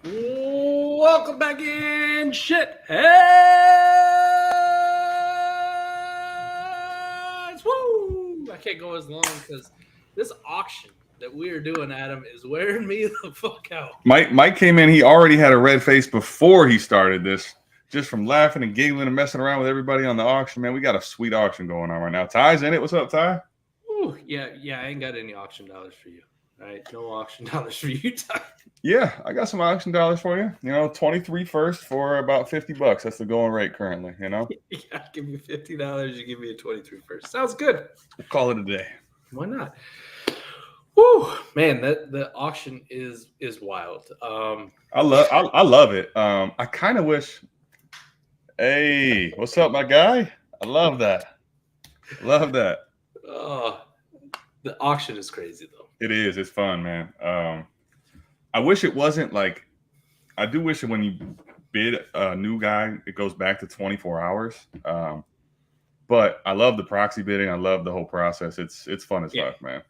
Welcome back in, shit heads! Woo! I can't go as long because this auction that we are doing, Adam, is wearing me the fuck out. Mike came in. He already had a red face before he started this, just from laughing and giggling and messing around with everybody on the auction. Man, we got a sweet auction going on right now. Ty's in it. What's up, Ty? Ooh, yeah, I ain't got any auction dollars for you. All right, no auction dollars for you, Ty. Yeah, I got some auction dollars for you. 23 first for about $50. That's the going rate currently. Yeah, give me $50. You give me a 23 first. Sounds good. We'll call it a day. Why not? Woo, man, the auction is wild. I love it. I kind of wish. Hey, what's up, my guy? I love that. Love that. Oh, the auction is crazy though. It is. It's fun, man. I wish it wasn't like. I do wish that when you bid a new guy, it goes back to 24 hours. But I love the proxy bidding. I love the whole process. It's fun as fuck, man.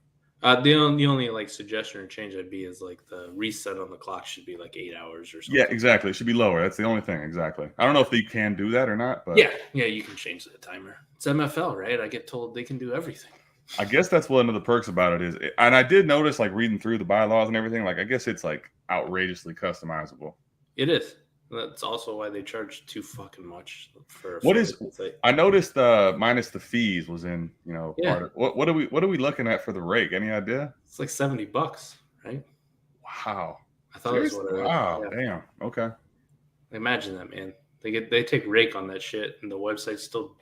The only like suggestion or change I'd be is like the reset on the clock should be like 8 hours or something. Yeah, exactly. It should be lower. That's the only thing. Exactly. I don't know if they can do that or not, but yeah, you can change the timer. It's MFL, right? I get told they can do everything. I guess that's one of the perks about it is, and I did notice like reading through the bylaws and everything. Like I guess it's like outrageously customizable. It is. That's also why they charge too fucking much for. What is? I noticed minus the fees was in part of what are we looking at for the rake? Any idea? It's like $70, right? Wow. I thought it was what it was. Wow. Yeah. Damn. Okay. Imagine that, man. They take rake on that shit, and the website's still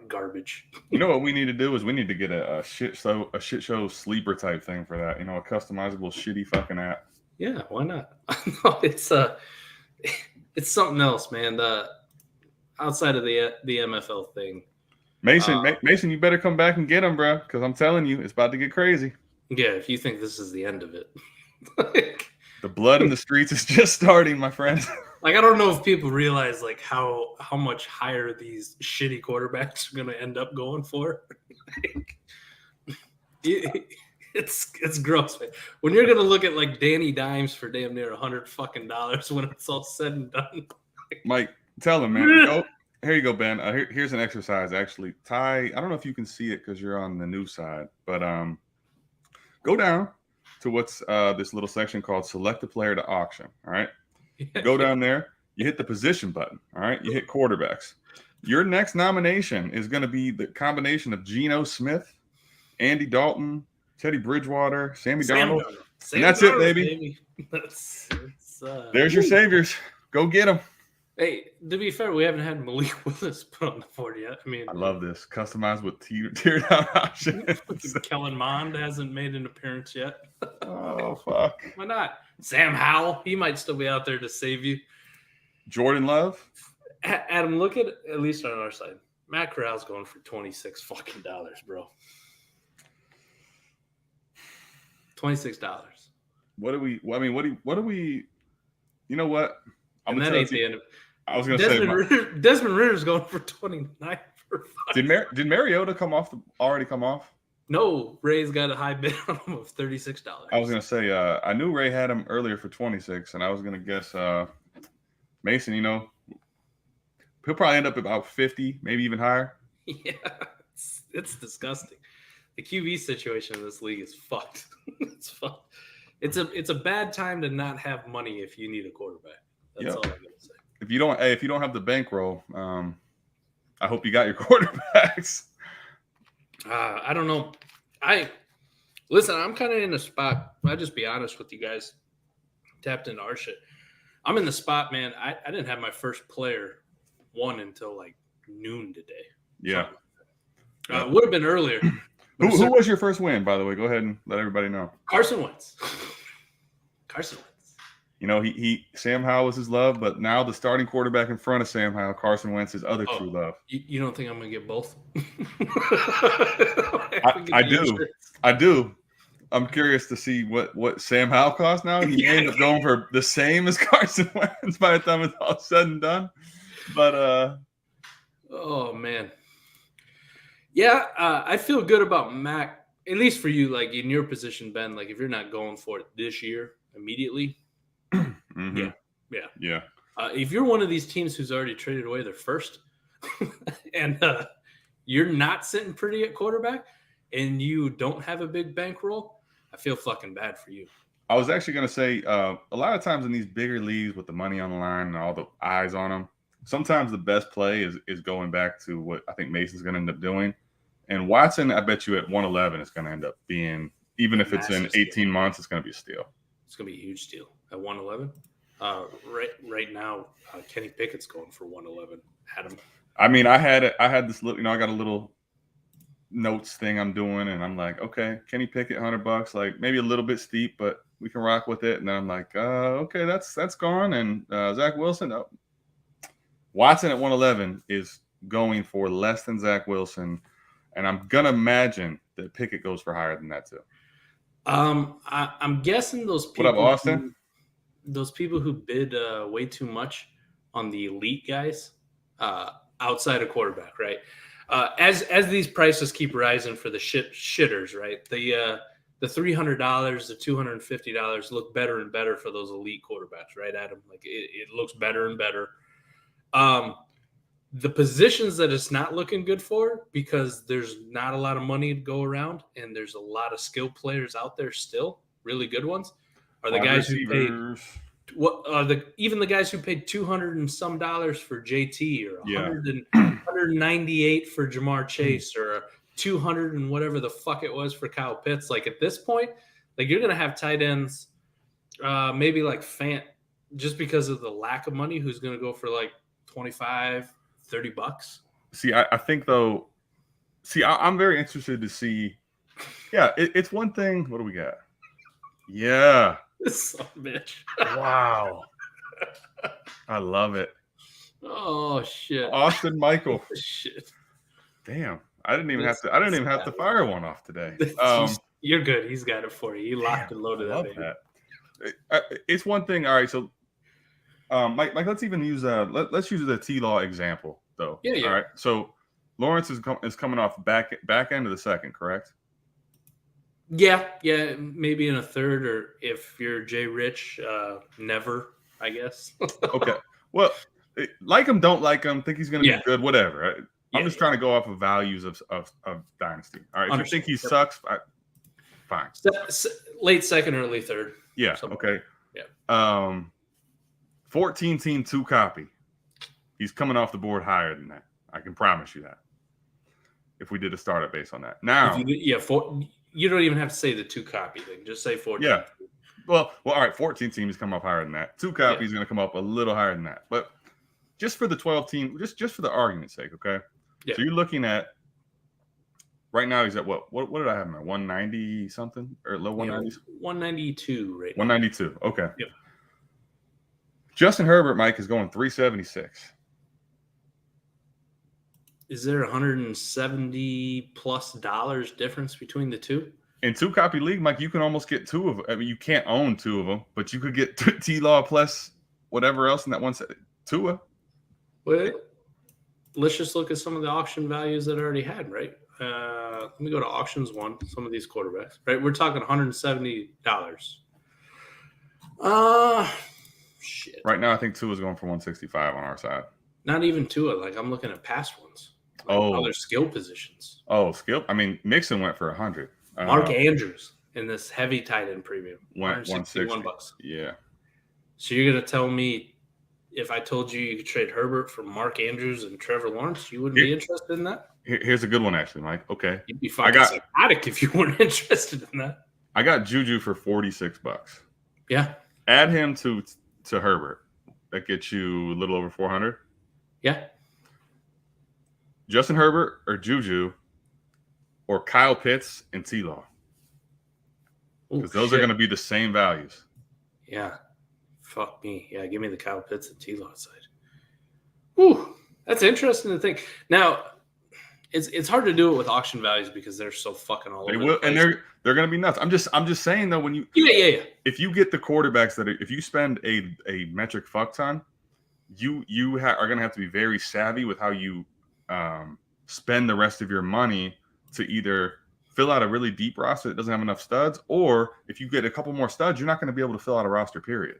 garbage. You know what we need to do is we need to get a shit show sleeper type thing for that. A customizable shitty fucking app. Yeah, why not? It's something else, man. The outside of the MFL thing. Mason, you better come back and get him, bro, because I'm telling you, it's about to get crazy. Yeah, if you think this is the end of it. The blood in the streets is just starting, my friend. Like, I don't know if people realize like how much higher these shitty quarterbacks are going to end up going for. It's gross, man. When you're gonna look at like Danny Dimes for damn near $100 fucking when it's all said and done. Mike, tell him, man. Here you go, Ben. Here's an exercise. Actually, Ty, I don't know if you can see it because you're on the new side, but go down to what's this little section called "Select a Player to Auction." All right, go down there. You hit the position button. All right, you hit quarterbacks. Your next nomination is going to be the combination of Geno Smith, Andy Dalton, Teddy Bridgewater, Sammy Darnold. And that's it, baby. There's your saviors. Go get them. Hey, to be fair, we haven't had Malik Willis put on the board yet. I mean, I love this. Customized with tear down options. Kellen Mond hasn't made an appearance yet. Oh, fuck. Why not? Sam Howell, he might still be out there to save you. Jordan Love. Adam, look at least on our side. Matt Corral's going for $26 fucking dollars, bro. $26. What do we? You know what? And that ain't the end of it. I was going to say Desmond Ritter's going for $29 for Did Mariota already come off? No, Ray's got a high bid on him of $36. I was going to say I knew Ray had him earlier for 26, and I was going to guess Mason. He'll probably end up about 50, maybe even higher. Yeah, it's disgusting. The QB situation in this league is fucked. It's fucked. It's a bad time to not have money if you need a quarterback. That's all I'm gonna say. If you don't have the bankroll, I hope you got your quarterbacks. I don't know. Listen. I'm kind of in a spot. I'll just be honest with you guys. Tapped into our shit. I'm in the spot, man. I didn't have my first player won until like noon today. Yeah. It would have been earlier. Who was your first win, by the way? Go ahead and let everybody know. Carson Wentz. Sam Howell was his love, but now the starting quarterback in front of Sam Howell, Carson Wentz, is other true love. You don't think I'm going to get both? I do. I'm curious to see what Sam Howell costs now. He may end up going for the same as Carson Wentz by the time it's all said and done. But oh man. Yeah, I feel good about Mac, at least for you, like in your position, Ben, like if you're not going for it this year immediately, mm-hmm. yeah, Yeah. Yeah. If you're one of these teams who's already traded away their first, and you're not sitting pretty at quarterback, and you don't have a big bankroll, I feel fucking bad for you. I was actually going to say a lot of times in these bigger leagues with the money on the line and all the eyes on them, sometimes the best play is going back to what I think Mason's going to end up doing. And Watson, I bet you at 111 is going to end up being, even if it's in 18 months, it's going to be a steal. It's going to be a huge steal at 111. Right now, Kenny Pickett's going for 111. Adam. I mean, I had this little, I got a little notes thing I'm doing, and I'm like, okay, Kenny Pickett, $100, like maybe a little bit steep, but we can rock with it. And then I'm like, okay, that's gone. And Zach Wilson, Watson at 111 is going for less than Zach Wilson, and I'm gonna imagine that Pickett goes for higher than that too. I'm guessing those people. What up, Austin? Those people who bid way too much on the elite guys outside of quarterback, right? As these prices keep rising for the shitters, right? The $300, the $250 look better and better for those elite quarterbacks, right, Adam? Like it looks better and better. The positions that it's not looking good for, because there's not a lot of money to go around and there's a lot of skilled players out there still, really good ones, are the guys who paid even the guys who paid $200 and some for JT, or 198 for Jamar Chase, or 200 and whatever the fuck it was for Kyle Pitts. Like at this point, like you're gonna have tight ends, maybe like Fant, just because of the lack of money, who's gonna go for like $25, $30. See, I think though. See, I'm very interested to see. Yeah, it's one thing. What do we got? Yeah. This son of a bitch. Wow. I love it. Oh shit. Austin Michael. Shit. Damn. I didn't even have to fire one off today. You're good. He's got it for you. He locked and loaded I love that. It's one thing. All right, so Mike, let's even use let's use the T-Law example though. Yeah. All right. So Lawrence is coming off back end of the second, correct? Yeah, maybe in a third, or if you're Jay Rich, never, I guess. Okay. Well, like him, don't like him, think he's going to be good, whatever. I'm just trying to go off of values of Dynasty. All right, if you think he sucks, fine. Late second, early third. Yeah, okay. Yeah. 14-team, 2-copy. He's coming off the board higher than that. I can promise you that. If we did a startup based on that. Now, you don't even have to say the 2-copy thing. Just say 14. Yeah. Well, all right. 14 team is come up higher than that. 2-copy is going to come up a little higher than that. But just for the 12 team, just for the argument's sake, okay? Yeah. So you're looking at right now. He's at what did I have him at? 190 something or low 190s? 192 right now. 192. Okay. Yep. Justin Herbert, Mike, is going 376. Is there $170+ difference between the two? In 2-copy league, Mike, you can almost get two of them. I mean, you can't own two of them, but you could get T-Law plus whatever else in that one set. Tua. Well, let's just look at some of the auction values that I already had, right? Let me go to auctions one, some of these quarterbacks, right? We're talking $170. Shit. Right now, I think Tua's going for 165 on our side. Not even Tua. Like, I'm looking at past ones. Like other skill positions. Oh, skill. I mean, Mixon went for 100. Mark Andrews in this heavy tight end premium. Went $161. Yeah. So you're going to tell me if I told you could trade Herbert for Mark Andrews and Trevor Lawrence, you wouldn't be interested in that? Here's a good one, actually, Mike. Okay. You'd be fucking psychotic if you weren't interested in that. I got Juju for $46. Yeah. Add him to Herbert. That gets you a little over 400. Yeah. Justin Herbert or Juju or Kyle Pitts and T-Law. Because those are going to be the same values. Yeah. Fuck me. Yeah, give me the Kyle Pitts and T-Law side. Whew. That's interesting to think. Now, it's hard to do it with auction values because they're so fucking all over. They will, and they're going to be nuts. I'm just saying though, when you if you get the quarterbacks if you spend a metric fuck ton, you are going to have to be very savvy with how you spend the rest of your money to either fill out a really deep roster that doesn't have enough studs, or if you get a couple more studs, you're not going to be able to fill out a roster, period.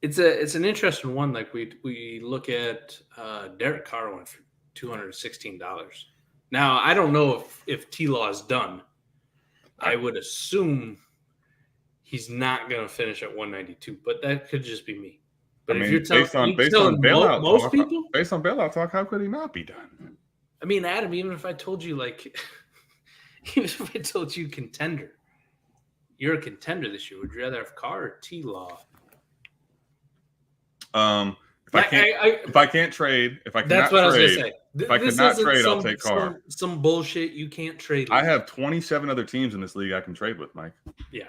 It's an interesting one. Like we look at Derek Carr went for $216. Now I don't know if T Law is done. I would assume he's not going to finish at 192, but that could just be me. But if you're telling most people, based on bailout talk, how could he not be done? I mean, Adam, even if I told you even if I told you contender, you're a contender this year. Would you rather have Carr or T Law? If I can't trade, if I cannot that's what trade, I was gonna say. If I cannot trade, I'll take Carr. Some bullshit you can't trade. I have 27 other teams in this league I can trade with, Mike. Yeah,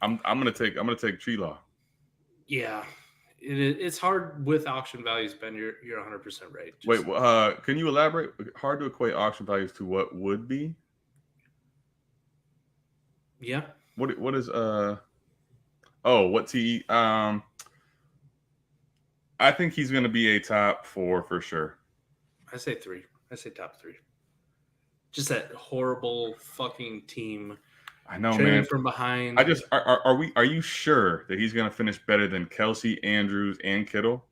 I'm gonna take T Law. Yeah, it's hard with auction values, Ben. You're 100% right. Wait, can you elaborate? Hard to equate auction values to what would be. Yeah. What is what T? I think he's going to be a top 4 for sure. I say 3. I say top 3. Just that horrible fucking team. I know, man. From behind. Are you sure that he's going to finish better than Kelsey, Andrews, and Kittle?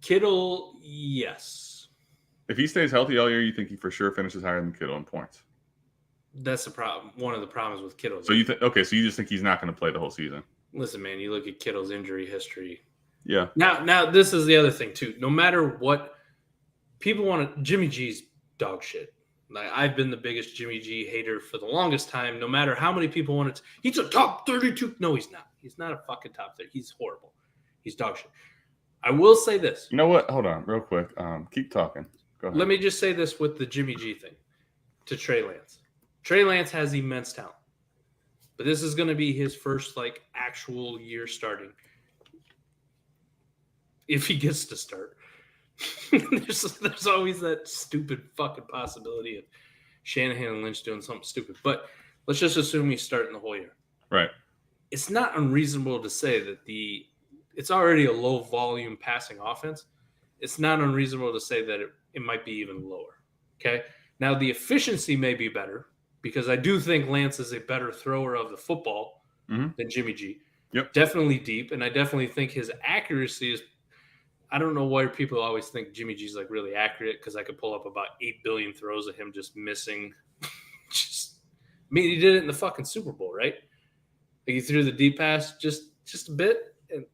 Kittle, yes. If he stays healthy all year, you think he for sure finishes higher than Kittle in points? That's the problem. One of the problems with Kittle. So you just think he's not going to play the whole season? Listen, man, you look at Kittle's injury history. Yeah. Now this is the other thing too. No matter what people want, Jimmy G's dog shit. Like I've been the biggest Jimmy G hater for the longest time. No matter how many people want it, he's a top 32. No, he's not. He's not a fucking top 30. He's horrible. He's dog shit. I will say this. You know what? Hold on, real quick. Keep talking. Go ahead. Let me just say this with the Jimmy G thing to Trey Lance. Trey Lance has immense talent, but this is going to be his first actual year starting. If he gets to start, there's always that stupid fucking possibility of Shanahan and Lynch doing something stupid. But let's just assume he's starting the whole year. Right. It's not unreasonable to say that it's already a low volume passing offense. It's not unreasonable to say that it might be even lower. Okay. Now the efficiency may be better because I do think Lance is a better thrower of the football than Jimmy G. Yep. Definitely deep. And I definitely think his accuracy is, I don't know why people always think Jimmy G's really accurate because I could pull up about 8 billion throws of him just missing. He did it in the fucking Super Bowl, right? He threw the deep pass just a bit and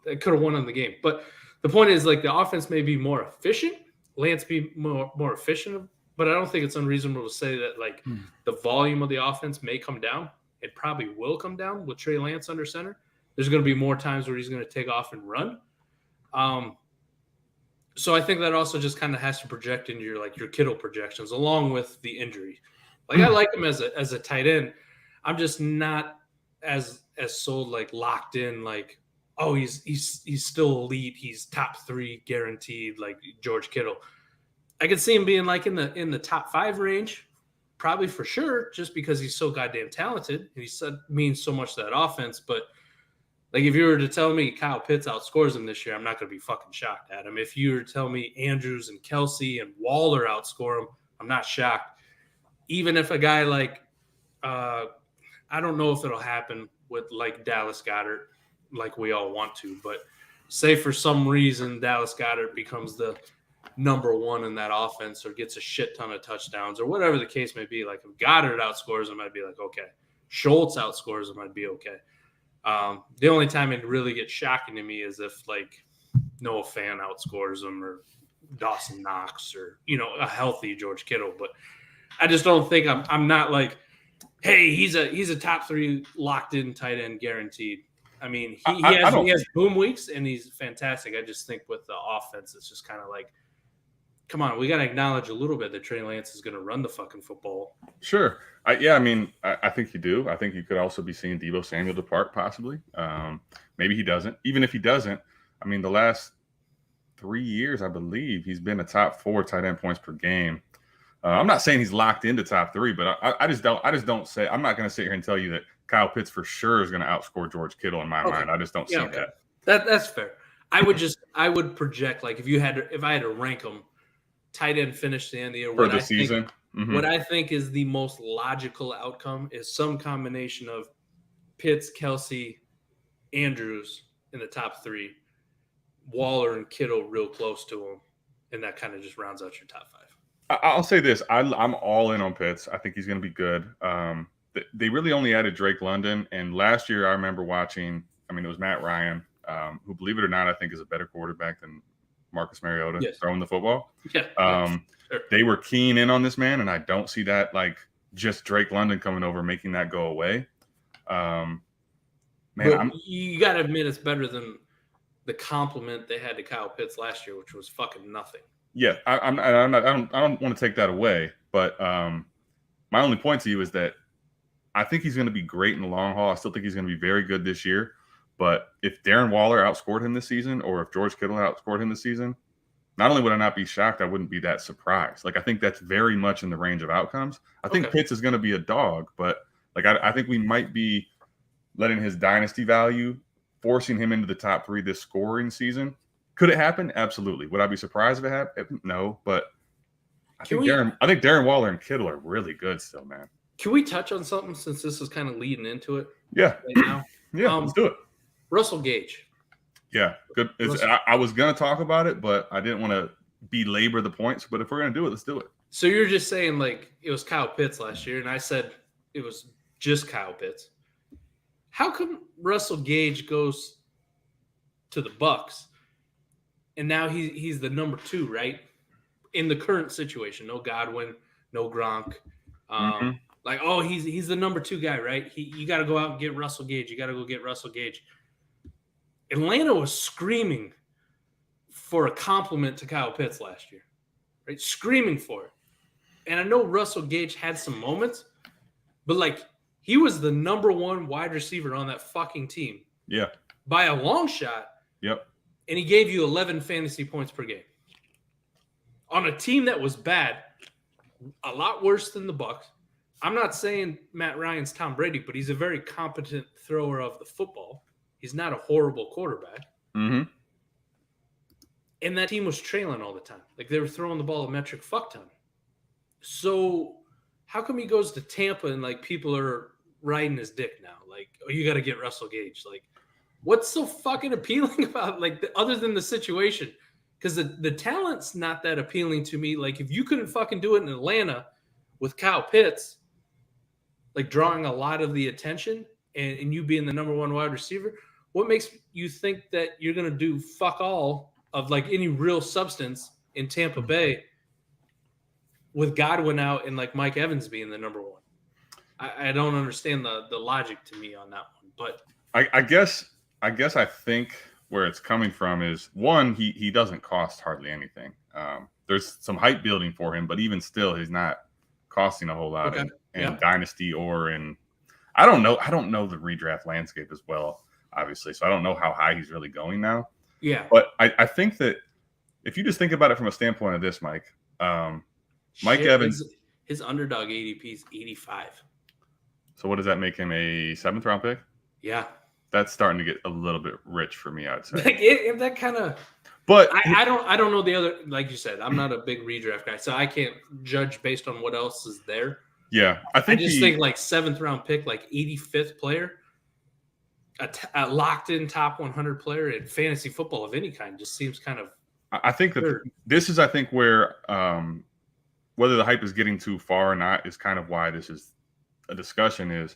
they could have won on the game. But the point is the offense may be more efficient. Lance be more efficient, but I don't think it's unreasonable to say that the volume of the offense may come down. It probably will come down with Trey Lance under center. There's going to be more times where he's going to take off and run. So I think that also just kind of has to project into your Kittle projections along with the injury. I like him as a tight end. I'm just not as sold locked in he's still elite. He's top 3 guaranteed George Kittle. I could see him being in the top 5 range, probably for sure, just because he's so goddamn talented and he means so much to that offense. But if you were to tell me Kyle Pitts outscores him this year, I'm not going to be fucking shocked at him. If you were to tell me Andrews and Kelsey and Waller outscore him, I'm not shocked. Even if a guy I don't know if it'll happen with Dallas Goedert, we all want to, but say for some reason Dallas Goedert becomes the number 1 in that offense or gets a shit ton of touchdowns or whatever the case may be. If Goddard outscores him, I'd be okay. Schultz outscores him, I'd be okay. The only time it really gets shocking to me is if Noah Fant outscores him or Dawson Knox or a healthy George Kittle. But I just don't think I'm not hey, he's a top 3 locked in tight end guaranteed. I mean, he has boom weeks and he's fantastic. I just think with the offense, it's just kind of come on, we got to acknowledge a little bit that Trey Lance is going to run the fucking football. Sure. I think you do. I think you could also be seeing Deebo Samuel depart possibly. Maybe he doesn't. Even if he doesn't, the last 3 years, I believe he's been a top 4 tight end points per game. I'm not saying he's locked into top 3, but I just don't say, I'm not going to sit here and tell you that Kyle Pitts for sure is going to outscore George Kittle in my mind. I just don't see that. That's fair. I would project if I had to rank them, tight end finish the end of the year for the season. What I think is the most logical outcome is some combination of Pitts, Kelsey, Andrews, in the top 3, Waller and Kittle real close to him, and that kind of just rounds out your top 5. I'll say this: I'm all in on Pitts. I think he's going to be good. They really only added Drake London, and last year I remember watching. I mean, it was Matt Ryan, who, believe it or not, I think is a better quarterback than Marcus Mariota throwing the football. Yeah. Sure. They were keen in on this man, and I don't see that like just Drake London coming over making that go away. You got to admit it's better than the compliment they had to Kyle Pitts last year, which was fucking nothing. Yeah, I don't want to take that away, but my only point to you is that I think he's going to be great in the long haul. I still think he's going to be very good this year. But if Darren Waller outscored him this season, or if George Kittle outscored him this season, not only would I not be shocked, I wouldn't be that surprised. Like, I think that's very much in the range of outcomes. I think Pitts is going to be a dog, but like I think we might be letting his dynasty value, forcing him into the top 3 this scoring season. Could it happen? Absolutely. Would I be surprised if it happened? No, but I think Darren Waller and Kittle are really good still, man. Can we touch on something since this is kind of leading into it? Yeah. Right now? Yeah, let's do it. Russell Gage. Yeah, good. I was going to talk about it, but I didn't want to belabor the points. But if we're going to do it, let's do it. So you're just saying like it was Kyle Pitts last year, and I said it was just Kyle Pitts. How come Russell Gage goes to the Bucs, and now he's the number 2, right? In the current situation, no Godwin, no Gronk. Like, oh, he's the number 2 guy, right? You got to go out and get Russell Gage. You got to go get Russell Gage. Atlanta was screaming for a compliment to Kyle Pitts last year, right? Screaming for it. And I know Russell Gage had some moments, but like he was the number 1 wide receiver on that fucking team. Yeah. By a long shot. Yep. And he gave you 11 fantasy points per game. On a team that was bad, a lot worse than the Bucs. I'm not saying Matt Ryan's Tom Brady, but he's a very competent thrower of the football. He's not a horrible quarterback. Mm-hmm. And that team was trailing all the time. Like they were throwing the ball a metric fuck ton. So how come he goes to Tampa and like people are riding his dick now? Like, oh, you got to get Russell Gage. Like, what's so fucking appealing about like other than the situation? Because the talent's not that appealing to me. Like if you couldn't fucking do it in Atlanta with Kyle Pitts, like drawing a lot of the attention and you being the number 1 wide receiver, what makes you think that you're going to do fuck all of like any real substance in Tampa Bay with Godwin out and like Mike Evans being the number 1? I don't understand the logic to me on that one. But I guess I think where it's coming from is, one, he doesn't cost hardly anything. There's some hype building for him, but even still, he's not costing a whole lot in Dynasty or in – I don't know the redraft landscape as well, obviously, so I don't know how high he's really going now. Yeah. But I think that if you just think about it from a standpoint of this, Mike, Mike Evans – his underdog ADP is 85. So what does that make him, a 7th-round pick? Yeah. That's starting to get a little bit rich for me, I'd say. Like that kind of – But I don't know the other – like you said, I'm not a big redraft guy, so I can't judge based on what else is there. Yeah. I just think like 7th-round pick, like 85th player, a locked-in top 100 player in fantasy football of any kind just seems kind of – I think that this is, I think, where whether the hype is getting too far or not is kind of why this is a discussion is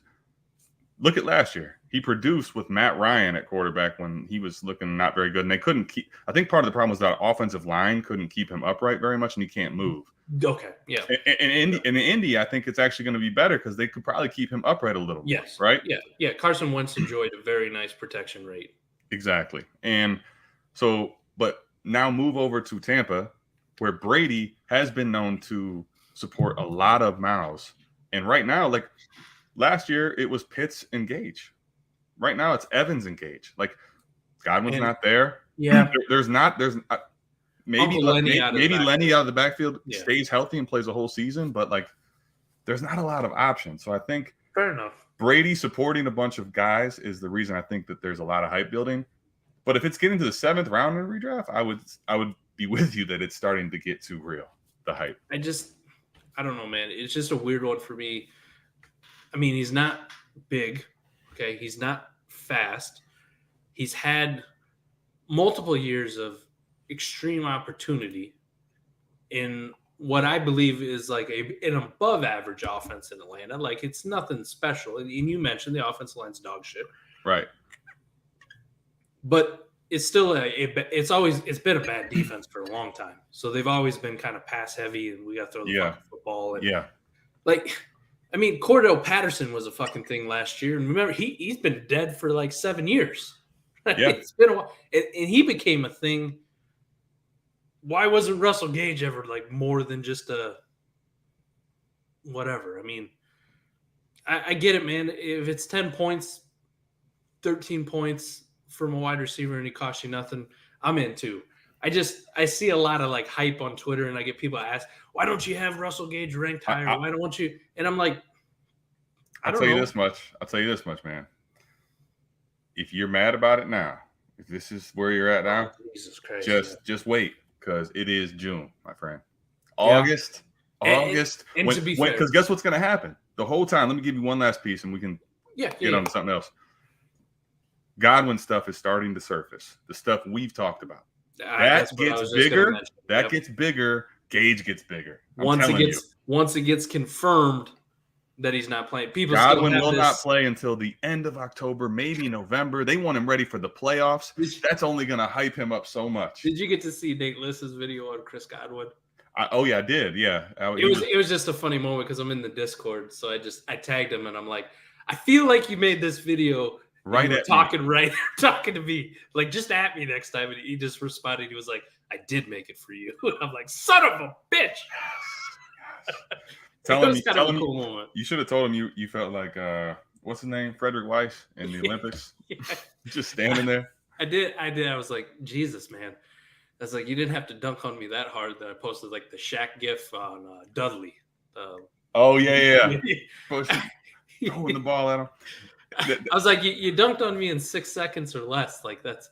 look at last year. He produced with Matt Ryan at quarterback when he was looking not very good. And they couldn't keep – I think part of the problem was that offensive line couldn't keep him upright very much, and he can't move. Okay, yeah. And in Indy, I think it's actually going to be better because they could probably keep him upright a little bit. Yes. Right? Yeah. Carson Wentz enjoyed a very nice protection rate. Exactly. And so – but now move over to Tampa where Brady has been known to support a lot of mouths. And right now, like last year, it was Pitts and Gage. Right now, it's Evans and Gage. Like Godwin's not there. Yeah, there's maybe Lenny out of the backfield stays healthy and plays a whole season, but like there's not a lot of options. So I think fair enough. Brady supporting a bunch of guys is the reason I think that there's a lot of hype building. But if it's getting to the 7th round in redraft, I would be with you that it's starting to get too real. The hype. I don't know, man. It's just a weird one for me. I mean, he's not big. Okay, he's not fast. he's had multiple years of extreme opportunity in what I believe is like an above average offense in Atlanta. Like it's nothing special. And you mentioned the offensive line's dog shit. Right. But it's still it's been a bad defense for a long time. So they've always been kind of pass heavy, and we got to throw the fucking football. And like, I mean, Cordell Patterson was a fucking thing last year, and remember he's been dead for like 7 years. Yeah, it's been a while, and he became a thing. Why wasn't Russell Gage ever like more than just a whatever? I mean, I get it, man. If it's 10 points, 13 points from a wide receiver and he costs you nothing, I'm in too. I see a lot of like hype on Twitter, and I get people ask, why don't you have Russell Gage ranked higher? Why don't you? And I'm like, I'll tell you this much, man. If you're mad about it now, if this is where you're at now, Jesus Christ, just wait, because it is June, my friend. August. And to be fair, because guess what's going to happen? The whole time, let me give you one last piece, and we can get on to something else. Godwin stuff is starting to surface. The stuff we've talked about. That gets bigger. That gets bigger. Gage gets bigger. Once it gets confirmed that he's not playing, Godwin will not play until the end of October, maybe November. They want him ready for the playoffs. That's only going to hype him up so much. Did you get to see Nate Liss's video on Chris Godwin? I did. Yeah, it was just a funny moment because I'm in the Discord, so I tagged him and I'm like, I feel like you made this video. Right at talking to me, like just at me next time, and he just responded. He was like, "I did make it for you." I'm like, "Son of a bitch!" Tell him, cool moment. You should have told him you felt like what's his name, Frederick Weiss in the Olympics, just standing there. I did. I was like, Jesus, man. I was like, you didn't have to dunk on me that hard. That I posted like the Shaq gif on Dudley. Oh yeah. Throwing the ball at him. I was like, you dunked on me in 6 seconds or less. Like that's,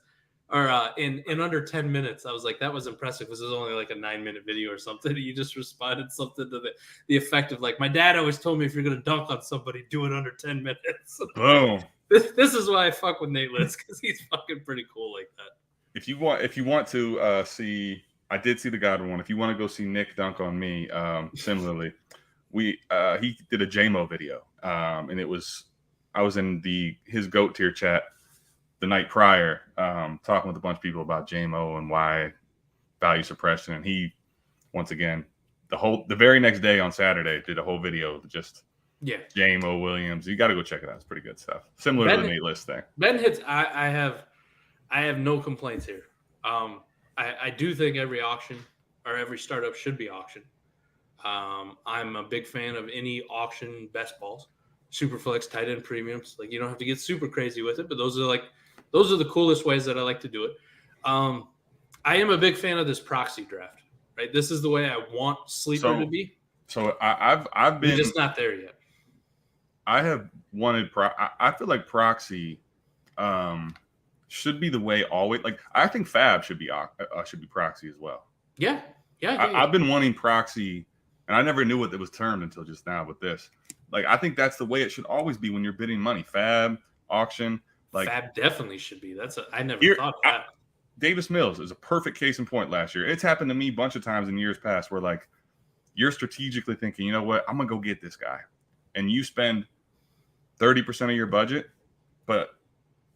or in under 10 minutes. I was like, that was impressive because it was only like a 9-minute video or something. You just responded something to the effect of like, my dad always told me if you're going to dunk on somebody, do it under 10 minutes. Boom. This is why I fuck with Nate Liss, because he's fucking pretty cool like that. If you want to see, I did see the Godwin one. If you want to go see Nick dunk on me, similarly, he did a JMO video, and it was. I was in his GOAT tier chat the night prior, talking with a bunch of people about JMO and why value suppression. And he, once again, the very next day on Saturday, did a whole video just JMO Williams. You got to go check it out. It's pretty good stuff. Similar to the Nate List thing. Ben hits. I have no complaints here. I do think every auction or every startup should be auctioned. I'm a big fan of any auction best balls. Superflex, tight end premiums. Like you don't have to get super crazy with it, but those are the coolest ways that I like to do it. I am a big fan of this proxy draft. Right, this is the way I want Sleeper to be. So I've been just not there yet. I have wanted. I feel like proxy should be the way always. Like I think Fab should be proxy as well. Yeah. I've been wanting proxy, and I never knew what it was termed until just now with this. Like, I think that's the way it should always be when you're bidding money. Fab, auction. Like Fab definitely should be. I never thought of that. Davis Mills is a perfect case in point last year. It's happened to me a bunch of times in years past where, like, you're strategically thinking, you know what, I'm going to go get this guy. And you spend 30% of your budget, but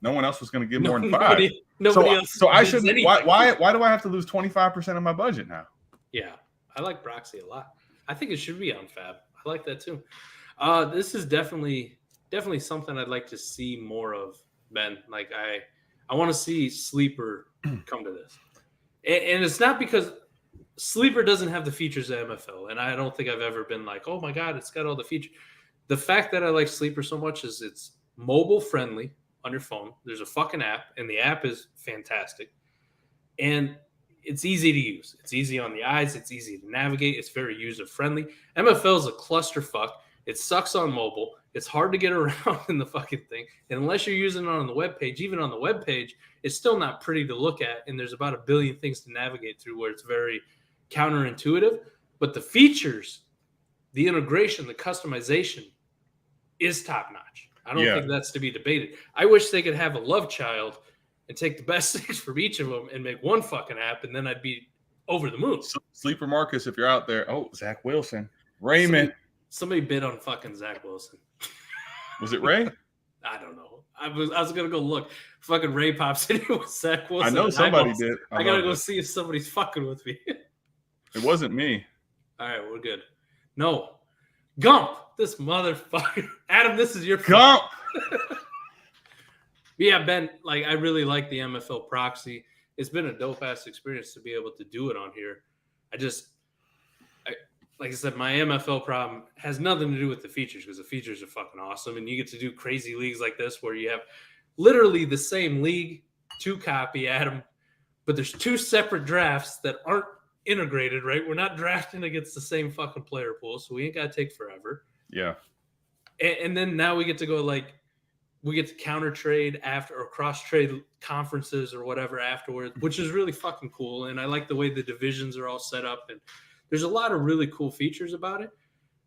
no one else was going to give more than 5. Nobody else. So I shouldn't. Why do I have to lose 25% of my budget now? Yeah, I like proxy a lot. I think it should be on Fab. I like that too. This is definitely something I'd like to see more of, Ben. Like I want to see Sleeper come to this, and it's not because Sleeper doesn't have the features of MFL, and I don't think I've ever been like, oh my god, it's got all the features. The fact that I like Sleeper so much is it's mobile friendly on your phone. There's a fucking app, and the app is fantastic, and it's easy to use. It's easy on the eyes. It's easy to navigate. It's very user friendly. MFL is a clusterfuck. It sucks on mobile. It's hard to get around in the fucking thing. And unless you're using it on the web page, even on the web page, it's still not pretty to look at. And there's about 1 billion things to navigate through where it's very counterintuitive. But the features, the integration, the customization is top notch. I don't think that's to be debated. I wish they could have a love child and take the best things from each of them and make one fucking app, and then I'd be over the moon. Sleeper Marcus, if you're out there. Oh, Zach Wilson. Raymond. Somebody bid on fucking Zach Wilson. Was it Ray? I don't know. I was gonna go look. Fucking Ray pops in it with Zach Wilson. I know somebody did. I gotta go see if somebody's fucking with me. It wasn't me. All right, we're good. No, Gump. This motherfucker. Adam, this is your Gump. Yeah, Ben. Like, I really like the MFL proxy. It's been a dope ass experience to be able to do it on here. Like I said, my MFL problem has nothing to do with the features, because the features are fucking awesome. And you get to do crazy leagues like this where you have literally the same league, 2 copy, Adam, but there's 2 separate drafts that aren't integrated, right? We're not drafting against the same fucking player pool, so we ain't got to take forever. Yeah. And then now we get to go, like, we get to counter trade after, or cross trade conferences or whatever afterwards, which is really fucking cool. And I like the way the divisions are all set up, and there's a lot of really cool features about it.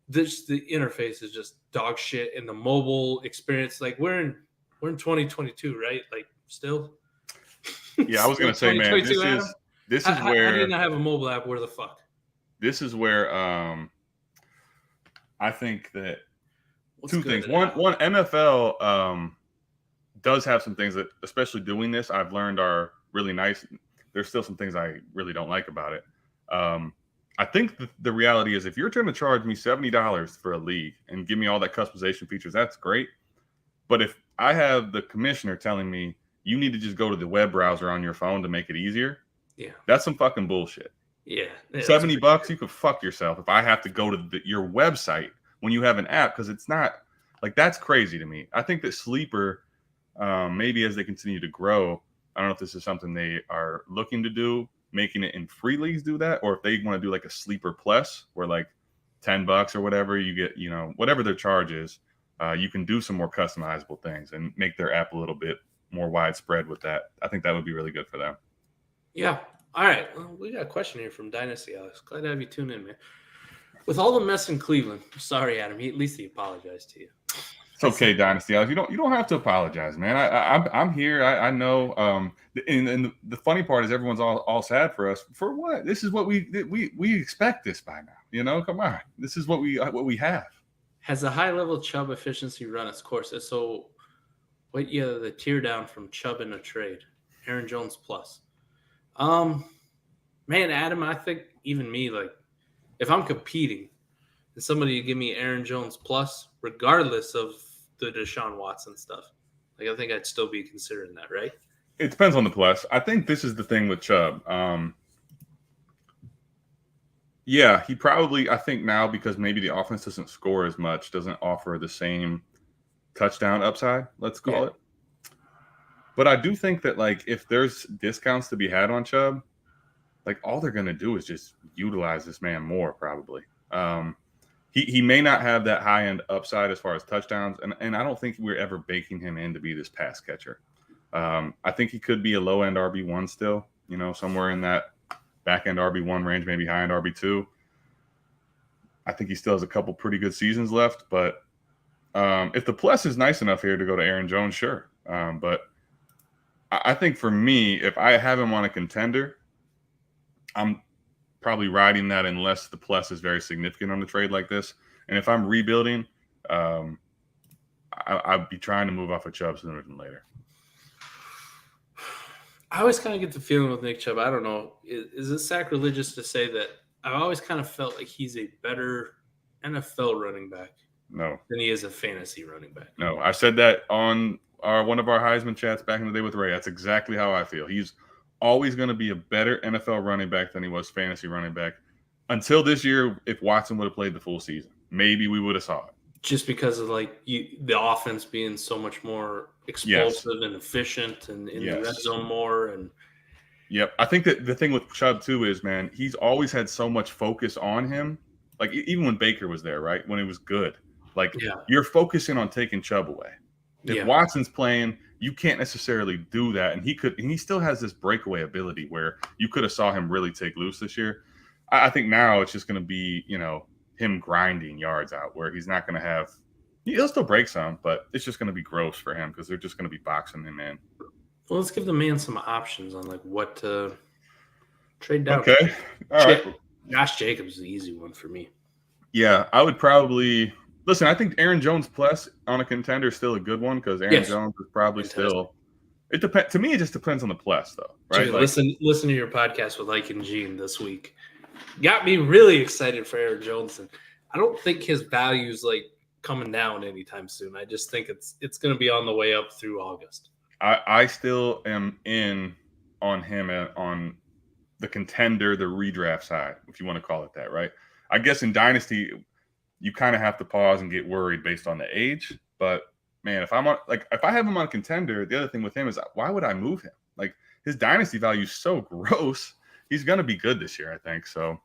The interface is just dog shit, and the mobile experience, like we're in 2022, right? Like, still. Yeah, I was gonna say, man, this is where I did not have a mobile app. Where the fuck? This is where I think that What's 2 things. One, MFL does have some things that, especially doing this, I've learned are really nice. There's still some things I really don't like about it. I think the reality is, if you're trying to charge me $70 for a league and give me all that customization features, that's great. But if I have the commissioner telling me you need to just go to the web browser on your phone to make it easier, yeah, that's some fucking bullshit. Yeah, $70, you could fuck yourself if I have to go to your website when you have an app, because it's not like, that's crazy to me. I think that Sleeper, maybe as they continue to grow, I don't know if this is something they are looking to do, making it in free leagues do that, or if they want to do like a Sleeper Plus where like $10 or whatever you get, whatever their charge is, you can do some more customizable things and make their app a little bit more widespread with that. I think that would be really good for them. Yeah. All right. Well, we got a question here from Dynasty Alex. Glad to have you tune in, man. With all the mess in Cleveland, sorry, Adam. At least he apologized to you. It's okay, Dynasty Alex. You don't have to apologize, man. I'm here. I know. And the funny part is, everyone's all sad for us. For what? This is what we expect this by now. Come on. This is what we have. Has the high level Chubb efficiency run its course? So, the tear down from Chubb in a trade, Aaron Jones plus. Man, Adam, I think even me, like, if I'm competing and somebody give me Aaron Jones plus, regardless of the Deshaun Watson stuff, like, I think I'd still be considering that, right? It depends on the plus. I think this is the thing with Chubb. Yeah, he probably, I think now, because maybe the offense doesn't score as much, doesn't offer the same touchdown upside, let's call it. But I do think that, like, if there's discounts to be had on Chubb, like, all they're going to do is just utilize this man more, probably. He may not have that high-end upside as far as touchdowns, and I don't think we're ever baking him in to be this pass catcher. I think he could be a low-end RB1 still, somewhere in that back-end RB1 range, maybe high-end RB2. I think he still has a couple pretty good seasons left, but if the plus is nice enough here to go to Aaron Jones, sure. But I think for me, if I have him on a contender, I'm probably riding that unless the plus is very significant on the trade like this. And if I'm rebuilding, I'd be trying to move off of Chubb sooner than later. I always kind of get the feeling with Nick Chubb, I don't know, is it sacrilegious to say that I've always kind of felt like he's a better NFL running back than he is a fantasy running back? No, I said that on one of our Heisman chats back in the day with Ray. That's exactly how I feel. He's always going to be a better NFL running back than he was fantasy running back. Until this year, if Watson would have played the full season, maybe we would have saw it. Just because of the offense being so much more explosive and efficient, and in the red zone more. And I think that the thing with Chubb too is, man, he's always had so much focus on him. Like, even when Baker was there, right, when it was good, you're focusing on taking Chubb away. If Watson's playing, you can't necessarily do that, and he still has this breakaway ability where you could have saw him really take loose this year. I think now it's just going to be, him grinding yards out, where he's not going to he'll still break some, but it's just going to be gross for him because they're just going to be boxing him in. Well, let's give the man some options on like what to trade down. Okay. All right. Josh Jacobs is the easy one for me. Yeah, I would probably listen. I think Aaron Jones plus on a contender is still a good one because Aaron Jones is probably still. It depends. To me, it just depends on the plus, though, right? Dude, listen to your podcast with Ike and Gene this week. Got me really excited for Aaron Jones, and I don't think his value's like coming down anytime soon. I just think it's going to be on the way up through August. I still am in on him on the contender, the redraft side, if you want to call it that, right? I guess in Dynasty, you kind of have to pause and get worried based on the age. But man, if I have him on contender, the other thing with him is why would I move him? Like his Dynasty value is so gross. He's gonna be good this year, I think. So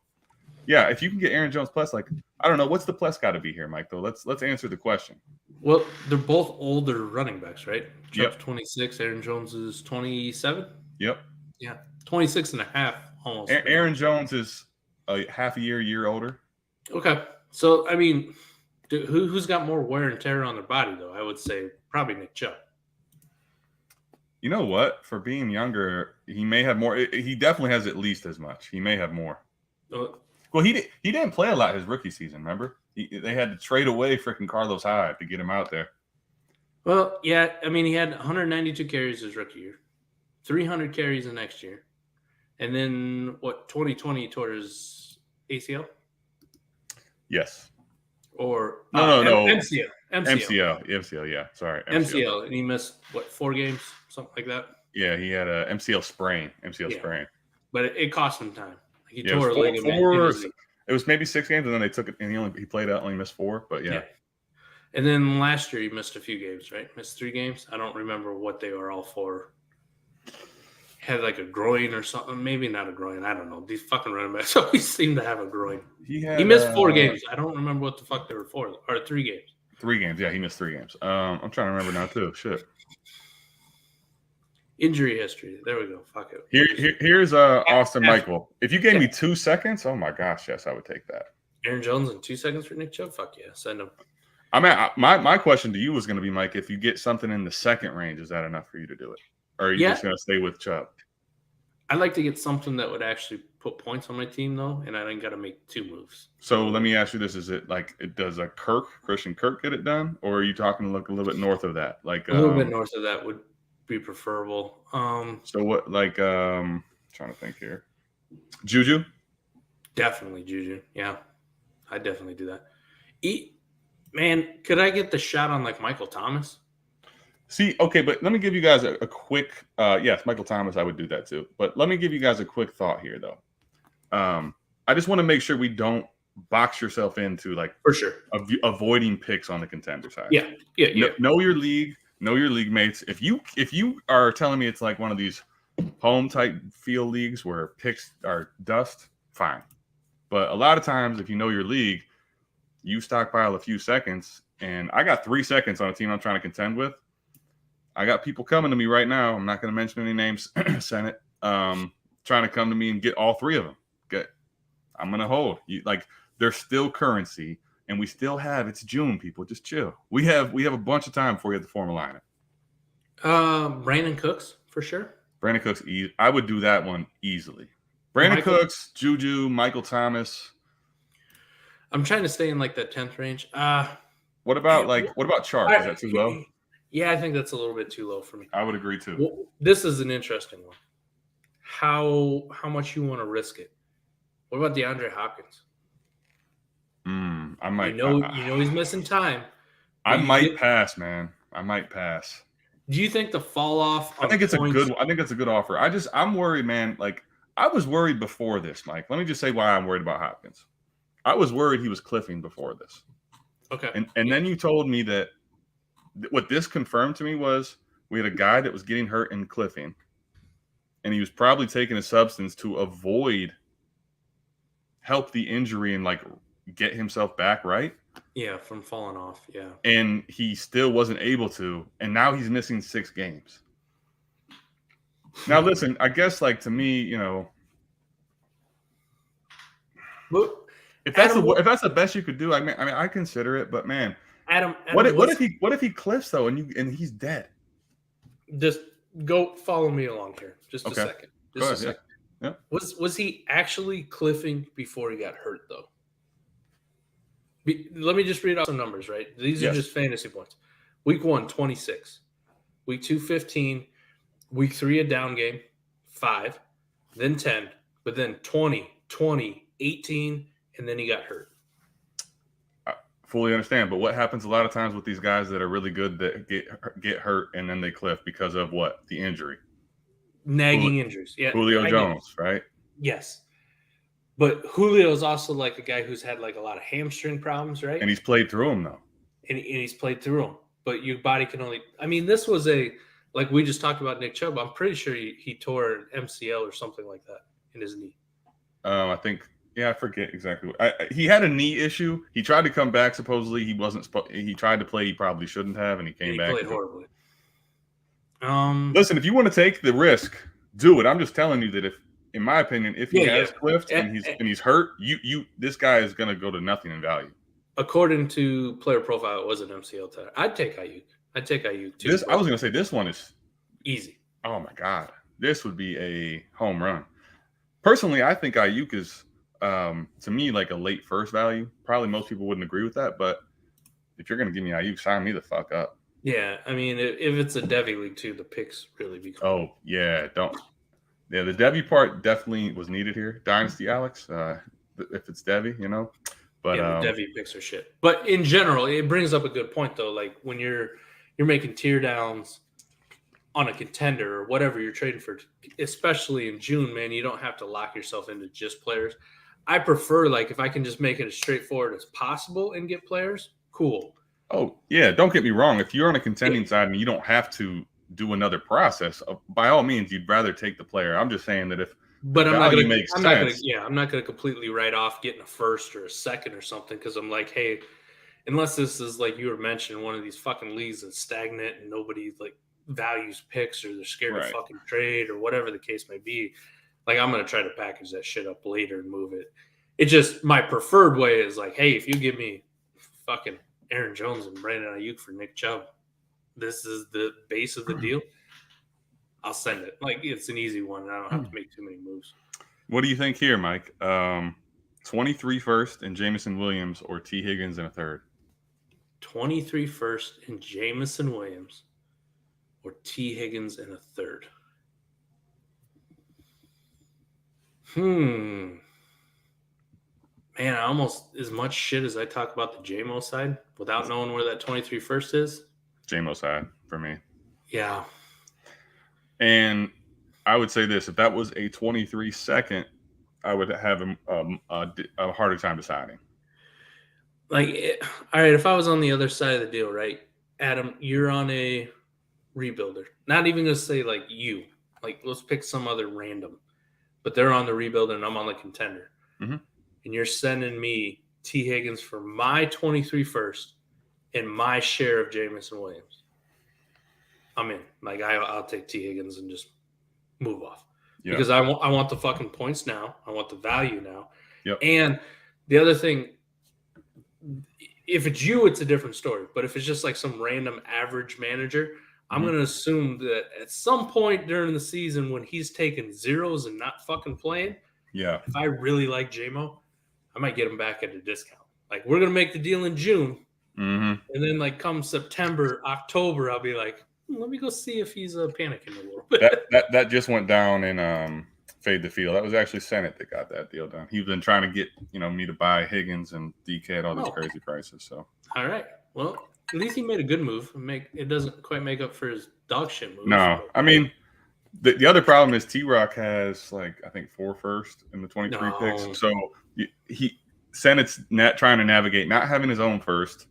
yeah, if you can get Aaron Jones plus, like I don't know, what's the plus got to be here, Mike? Though let's answer the question. Well, they're both older running backs, right? Chubb's Yep. 26, Aaron Jones is 27. Yep. Yeah, 26 and a half almost. Aaron Jones is a half a year older. Okay. So, I mean, who's got more wear and tear on their body, though? I would say probably Nick Chubb. You know what? For being younger, he may have more. He definitely has at least as much. He may have more. Well, he didn't play a lot his rookie season, remember? They had to trade away freaking Carlos Hyde to get him out there. Well, yeah. I mean, he had 192 carries his rookie year, 300 carries the next year. And then, 2020 toward his ACL? Yes. Or no. MCL, yeah. Sorry. MCL. And he missed, 4 games? Something like that? Yeah, he had a MCL sprain. Sprain. But it cost him time. He tore a ligament. It was maybe 6 games, and then they took it, and he played out, only missed 4. But yeah. And then last year he missed a few games, right? Missed 3 games. I don't remember what they were all for. Had like a groin or something. Maybe not a groin. I don't know. These fucking running backs always seem to have a groin. He missed 4 games. I don't remember what the fuck they were for. Or 3 games. 3 games. Yeah, he missed 3 games. I'm trying to remember now too. Shit. Injury history. There we go. Fuck it. Here's Austin Michael. If you gave me 2 seconds, oh my gosh, yes, I would take that. Aaron Jones in 2 seconds for Nick Chubb? Fuck yeah. Send him. I mean, my question to you was going to be, Mike, if you get something in the second range, is that enough for you to do it? Or are you just going to stay with Chubb? I'd like to get something that would actually put points on my team, though, and I ain't got to make 2 moves. So let me ask you this: is it like does Christian Kirk get it done, or are you talking look a little bit north of that? Like a little bit north of that would be preferable. So what? Like trying to think here. Juju. Definitely Juju. Yeah, I definitely do that. Man, could I get the shot on like Michael Thomas? See, okay, but let me give you guys a quick. Yes, Michael Thomas, I would do that too. But let me give you guys a quick thought here, though. I just want to make sure we don't box yourself into like for sure avoiding picks on the contender side. Yeah. Know your league. Know your league mates. If you are telling me it's like one of these home type field leagues where picks are dust, fine. But a lot of times, if you know your league, you stockpile a few seconds. And I got 3 seconds on a team I'm trying to contend with. I got people coming to me right now. I'm not going to mention any names, Senate, trying to come to me and get all 3 of them. Good. I'm going to hold. There's still currency, and we still have. It's June, people. Just chill. We have a bunch of time before you have to form a lineup. Brandon Cooks for sure. Brandon Cooks. I would do that one easily. Brandon Cooks, Juju, Michael Thomas. I'm trying to stay in like that 10th range. What about Chark? Is that too low? Yeah, I think that's a little bit too low for me. I would agree too. Well, this is an interesting one. How much you want to risk it? What about DeAndre Hopkins? I might. You know he's missing time. I might pass, man. I might pass. Do you think the fall off? I think it's a good offer. I'm worried, man. Like I was worried before this, Mike. Let me just say why I'm worried about Hopkins. I was worried he was cliffing before this. Okay. And then you told me that what this confirmed to me was we had a guy that was getting hurt and cliffing, and he was probably taking a substance to help the injury and like get himself back right. Yeah, from falling off. Yeah. And he still wasn't able to, and now he's missing 6 games. Now listen, I guess like to me, if that's the best you could do, I mean I consider it, but man, Adam what if he cliffs though and he's dead? Just go follow me along here. Just a Okay. second. Go Just a ahead, second. yeah. Was he actually cliffing before he got hurt though? Let me just read off some numbers, right? These are Yes. just fantasy points. Week 1, 26. Week 2, 15. Week 3, a down game, 5. Then 10. But then 20, 20, 18, and then he got hurt. I fully understand, but what happens a lot of times with these guys that are really good that get hurt and then they cliff because of what? The injury. Nagging injuries. Yeah. Julio Jones, right? Yes. But Julio is also like a guy who's had like a lot of hamstring problems, right? And he's played through them though. And he's played through them. But your body can only – I mean, this was like we just talked about Nick Chubb. I'm pretty sure he tore an MCL or something like that in his knee. I think – yeah, I forget exactly. He had a knee issue. He tried to come back. Supposedly he wasn't – he tried to play. He probably shouldn't have, and he came back. He played horribly. Listen, if you want to take the risk, do it. I'm just telling you that if – in my opinion, if he has cliffed and he's hurt, this guy is going to go to nothing in value. According to Player Profile, it was an MCL tear. I'd take Ayuk too. I was going to say this one is easy. Oh my God, this would be a home run. Personally, I think Ayuk is to me like a late first value. Probably most people wouldn't agree with that, but if you're going to give me Ayuk, sign me the fuck up. Yeah, I mean, if it's a Devy league too, the picks really become. Oh yeah, Yeah, the Devy part definitely was needed here. Dynasty, Alex, if it's Devy, But yeah, the Devy picks are shit. But in general, it brings up a good point though. Like when you're making tear downs on a contender or whatever you're trading for, especially in June, man, you don't have to lock yourself into just players. I prefer like if I can just make it as straightforward as possible and get players, cool. Oh yeah, don't get me wrong. If you're on a contending side and you don't have to do another process, by all means, you'd rather take the player. I'm just saying that if but I'm not going to to completely write off getting a first or a second or something because I'm like, hey, unless this is like you were mentioning, one of these fucking leagues that's stagnant and nobody like values picks or they're scared to fucking trade or whatever the case may be, like I'm going to try to package that shit up later and move it. It just my preferred way is like, hey, if you give me fucking Aaron Jones and Brandon Ayuk for Nick Chubb, this is the base of the deal, I'll send it. Like it's an easy one. I don't have to make too many moves. What do you think here, Mike? 23 first and Jameson Williams or T. Higgins in a third? 23 first and Jameson Williams or T. Higgins in a third. Man, almost as much shit as I talk about the JMO side without knowing where that 23 first is. JMO side for me. Yeah. And I would say this, if that was a 23 second, I would have a harder time deciding. All right, if I was on the other side of the deal, right, Adam, you're on a rebuilder. Not even going to say like you. Like let's pick some other random. But they're on the rebuilder and I'm on the contender. Mm-hmm. And you're sending me T. Higgins for my 23 first and my share of Jameson Williams. I'm in. Like I'll take T. Higgins and just move off because I want the fucking points now. I want the value now. Yep. And the other thing, if it's you, it's a different story. But if it's just like some random average manager, I'm going to assume that at some point during the season when he's taking zeros and not fucking playing, if I really like JMO, I might get him back at a discount. Like we're going to make the deal in June. Mm-hmm. And then like come September, October, I'll be like, let me go see if he's panicking a little bit. That just went down in Fade the Field. That was actually Senate that got that deal done. He's been trying to get me to buy Higgins and DK at all these crazy prices. So all right, well at least he made a good move. It doesn't quite make up for his dog shit move. No, I mean the other problem is T-Rock has like I think 4 first in the 23 picks. So Senate's trying to navigate not having his own first,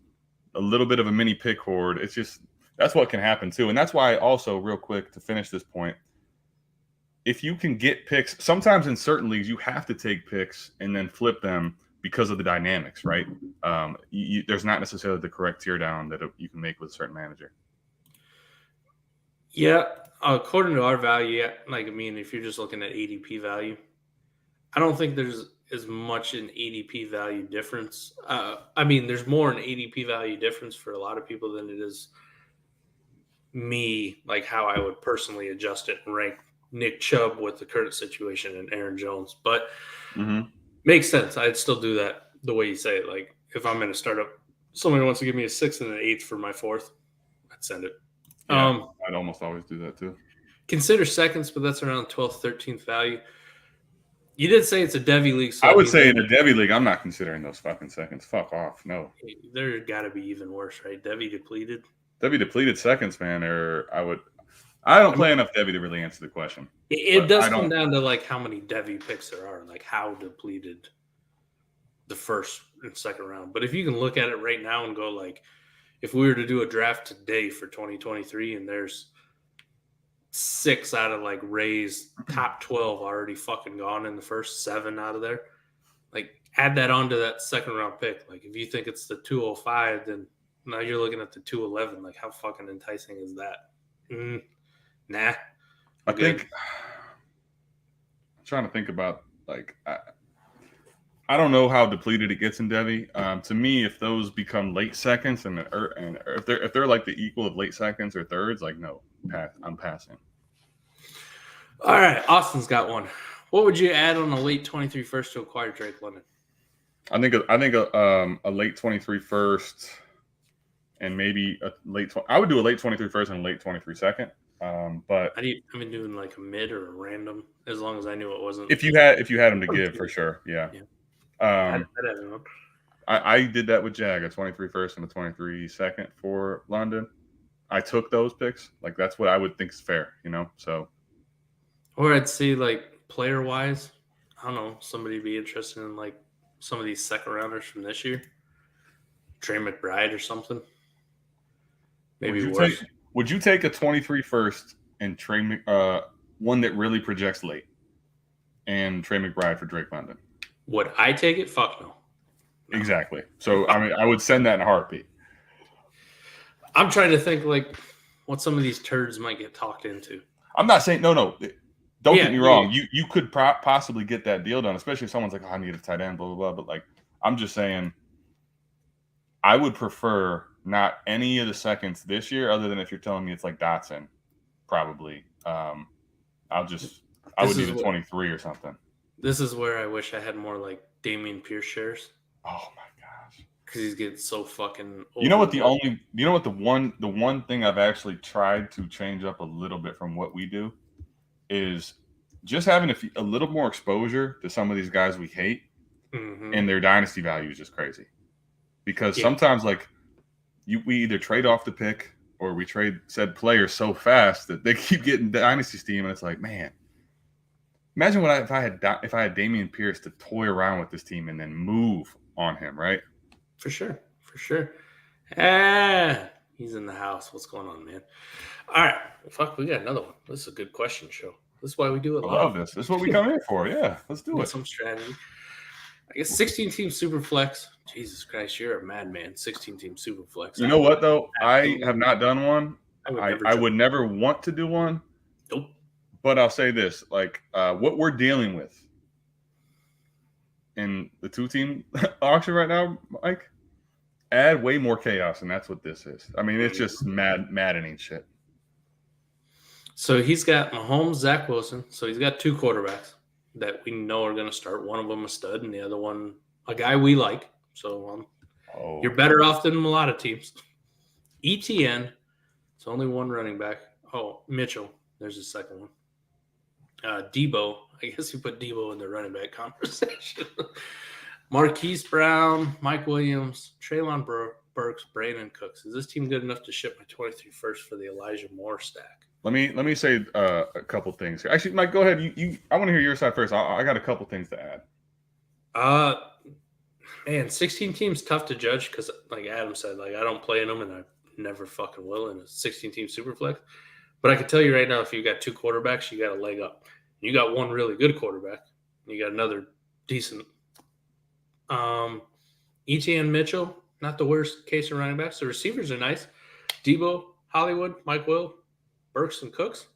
a little bit of a mini pick horde. It's just. That's what can happen too. And that's why also real quick to finish this point, if you can get picks, sometimes in certain leagues, you have to take picks and then flip them because of the dynamics, right? There's not necessarily the correct tear down that you can make with a certain manager. Yeah. According to our value, if you're just looking at ADP value, I don't think there's as much an ADP value difference. There's more an ADP value difference for a lot of people than it is me like how I would personally adjust it and rank Nick Chubb with the current situation and Aaron Jones. But makes sense. I'd still do that the way you say it. Like if I'm in a startup, somebody wants to give me a 6th and an 8th for my 4th, I'd send it. Yeah, I'd almost always do that too. Consider seconds, but that's around 12th, 13th value. You did say it's a Devy league. So I would say in a Devy league, I'm not considering those fucking seconds. Fuck off. No. There got to be even worse, right? Devy depleted. Devy depleted seconds, man. I don't play enough Devy to really answer the question. It does come down to like how many Devy picks there are, like how depleted the first and second round. But if you can look at it right now and go like, if we were to do a draft today for 2023 and there's 6 out of like Ray's top 12 already fucking gone in the first 7 out of there, like add that onto that second round pick. Like if you think it's the 205, then now you're looking at the 211. Like how fucking enticing is that? Nah. I think I'm trying to think about like I don't know how depleted it gets in Devy. To me, if those become late seconds and if they're like the equal of late seconds or thirds, like no, I'm passing. All right, Austin's got one. What would you add on a late 23 first to acquire Drake London? I think a late 23 first and maybe a late. I would do a late 23 first and a late 23 second. But I've been doing like a mid or a random as long as I knew it wasn't. If you had them to give for sure, yeah. I did that with Jag, a 23 first and a 23 second for London. I took those picks. Like that's what I would think is fair, So, or I'd see like player wise, I don't know, somebody be interested in like some of these second rounders from this year, Trey McBride or something. Maybe worse. Would you take a 23 first and Trey one that really projects late, and Trey McBride for Drake London? Would I take it? Fuck no. Exactly. So I would send that in a heartbeat. I'm trying to think like what some of these turds might get talked into. I'm not saying no. Don't get me wrong. You could possibly get that deal done, especially if someone's like, I need a tight end, blah blah blah. But like, I'm just saying, I would prefer not any of the seconds this year, other than if you're telling me it's like Dotson, probably. I would need a 23 or something. This is where I wish I had more like Dameon Pierce shares. Oh my gosh, because he's getting so fucking. You know what the one thing I've actually tried to change up a little bit from what we do is just having a little more exposure to some of these guys we hate, and their dynasty value is just crazy. Because sometimes like we either trade off the pick or we trade said players so fast that they keep getting dynasty steam, and it's like, man, imagine if I had Dameon Pierce to toy around with this team and then move on him, right? For sure. He's in the house. What's going on, man? All right, fuck, we got another one. This is a good question show. This is why we do it. I love this. This is what we come here for. Yeah, let's do it. Some strategy. I guess 16-team Superflex. Jesus Christ, you're a madman. 16-team Superflex. You know what, though? I have not done one. I would never want to do one. Nope. But I'll say this. Like, what we're dealing with in the 2-team auction right now, Mike, add way more chaos, and that's what this is. I mean, it's just maddening shit. So he's got Mahomes, Zach Wilson. So he's got 2 quarterbacks that we know are going to start. One of them a stud, and the other one a guy we like. So you're better off than a lot of teams. ETN, it's only one running back. Oh, Mitchell, there's the second one. Debo, I guess you put Debo in the running back conversation. Marquise Brown, Mike Williams, Treylon Burks, Brandon Cooks. Is this team good enough to ship my 23 first for the Elijah Moore stack? Let me say a couple things. Actually, Mike, go ahead. I want to hear your side first. I got a couple things to add. Man, 16 teams tough to judge because, like Adam said, like I don't play in them and I never fucking will in a 16-team Superflex. But I can tell you right now, if you got 2 quarterbacks, you got a leg up. You got one really good quarterback. And you got another decent. ETN Mitchell, not the worst case of running backs. The receivers are nice. Debo, Hollywood, Mike Will, Burks, and Cooks.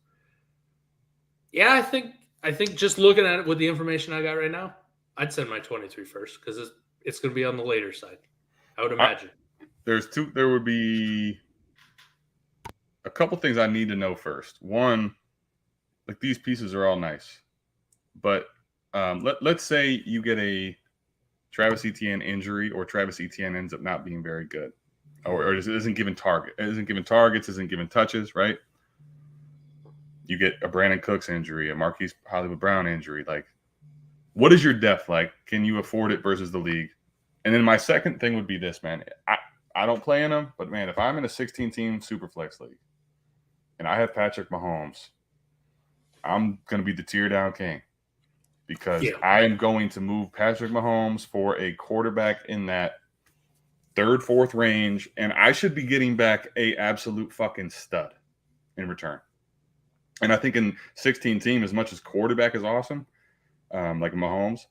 Yeah, I think just looking at it with the information I got right now, I'd send my 23 first because it's going to be on the later side. I would imagine. There would be a couple things I need to know first. One, like these pieces are all nice, but let's say you get a Travis Etienne injury, or Travis Etienne ends up not being very good, or isn't given targets, isn't given touches, right? You get a Brandon Cooks injury, a Marquise Hollywood Brown injury. Like, what is your depth like? Can you afford it versus the league? And then my second thing would be this, man. I don't play in them, but man, if I'm in a 16-team Superflex league and I have Patrick Mahomes, I'm going to be the tear down king, because I am going to move Patrick Mahomes for a quarterback in that third, fourth range, and I should be getting back a absolute fucking stud in return. And I think in 16-team, as much as quarterback is awesome, like Mahomes,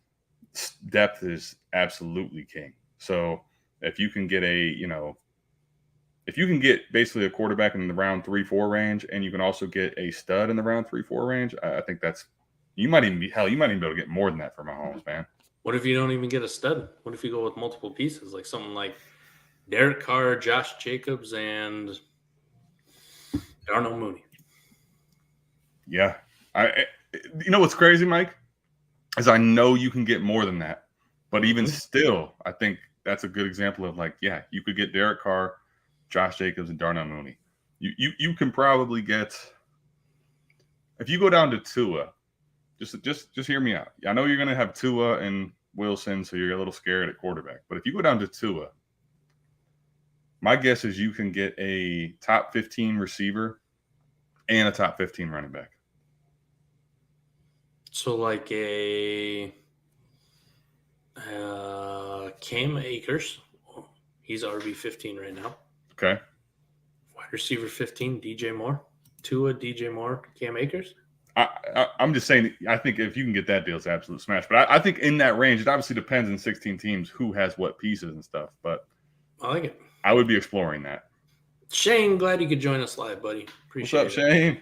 depth is absolutely king. So if you can get if you can get basically a quarterback in the round 3-4 range, and you can also get a stud in the round 3-4 range, I think that's, you might even be able to get more than that for Mahomes, man. What if you don't even get a stud? What if you go with multiple pieces, like something like Derek Carr, Josh Jacobs, and Darnell Mooney? Yeah. You know what's crazy, Mike, is I know you can get more than that. But even still, I think that's a good example of, like, yeah, you could get Derek Carr, Josh Jacobs, and Darnell Mooney. You can probably get, if you go down to Tua, just hear me out. I know you're going to have Tua and Wilson, so you're a little scared at quarterback. But if you go down to Tua, my guess is you can get a top 15 receiver and a top 15 running back. So like a Cam Akers, he's RB15 right now. Okay. Wide receiver 15, DJ Moore. Tua, DJ Moore, Cam Akers. I'm just saying, I think if you can get that deal, it's an absolute smash. But I think in that range, it obviously depends on 16 teams who has what pieces and stuff. But I like it. I would be exploring that. Shane, glad you could join us live, buddy. Appreciate it. What's up, Shane?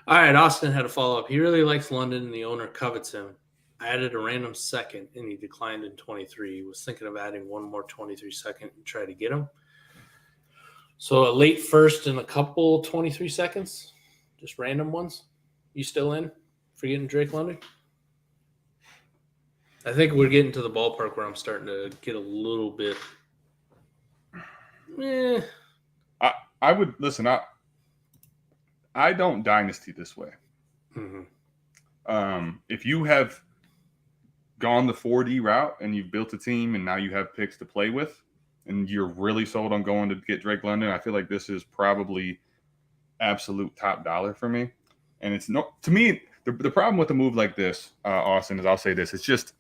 All right, Austin had a follow-up. He really likes London, and the owner covets him. I added a random second, and he declined in 23. He was thinking of adding one more 23 second and try to get him. So a late first and a couple 23 seconds, just random ones. You still in for getting Drake London? I think we're getting to the ballpark where I'm starting to get a little bit. I would listen. I don't dynasty this way. Mm-hmm. If you have gone the 4D route and you've built a team and now you have picks to play with, and you're really sold on going to get Drake London, I feel like this is probably absolute top dollar for me. And it's no, to me, the problem with a move like this, Austin, is I'll say this: it's just,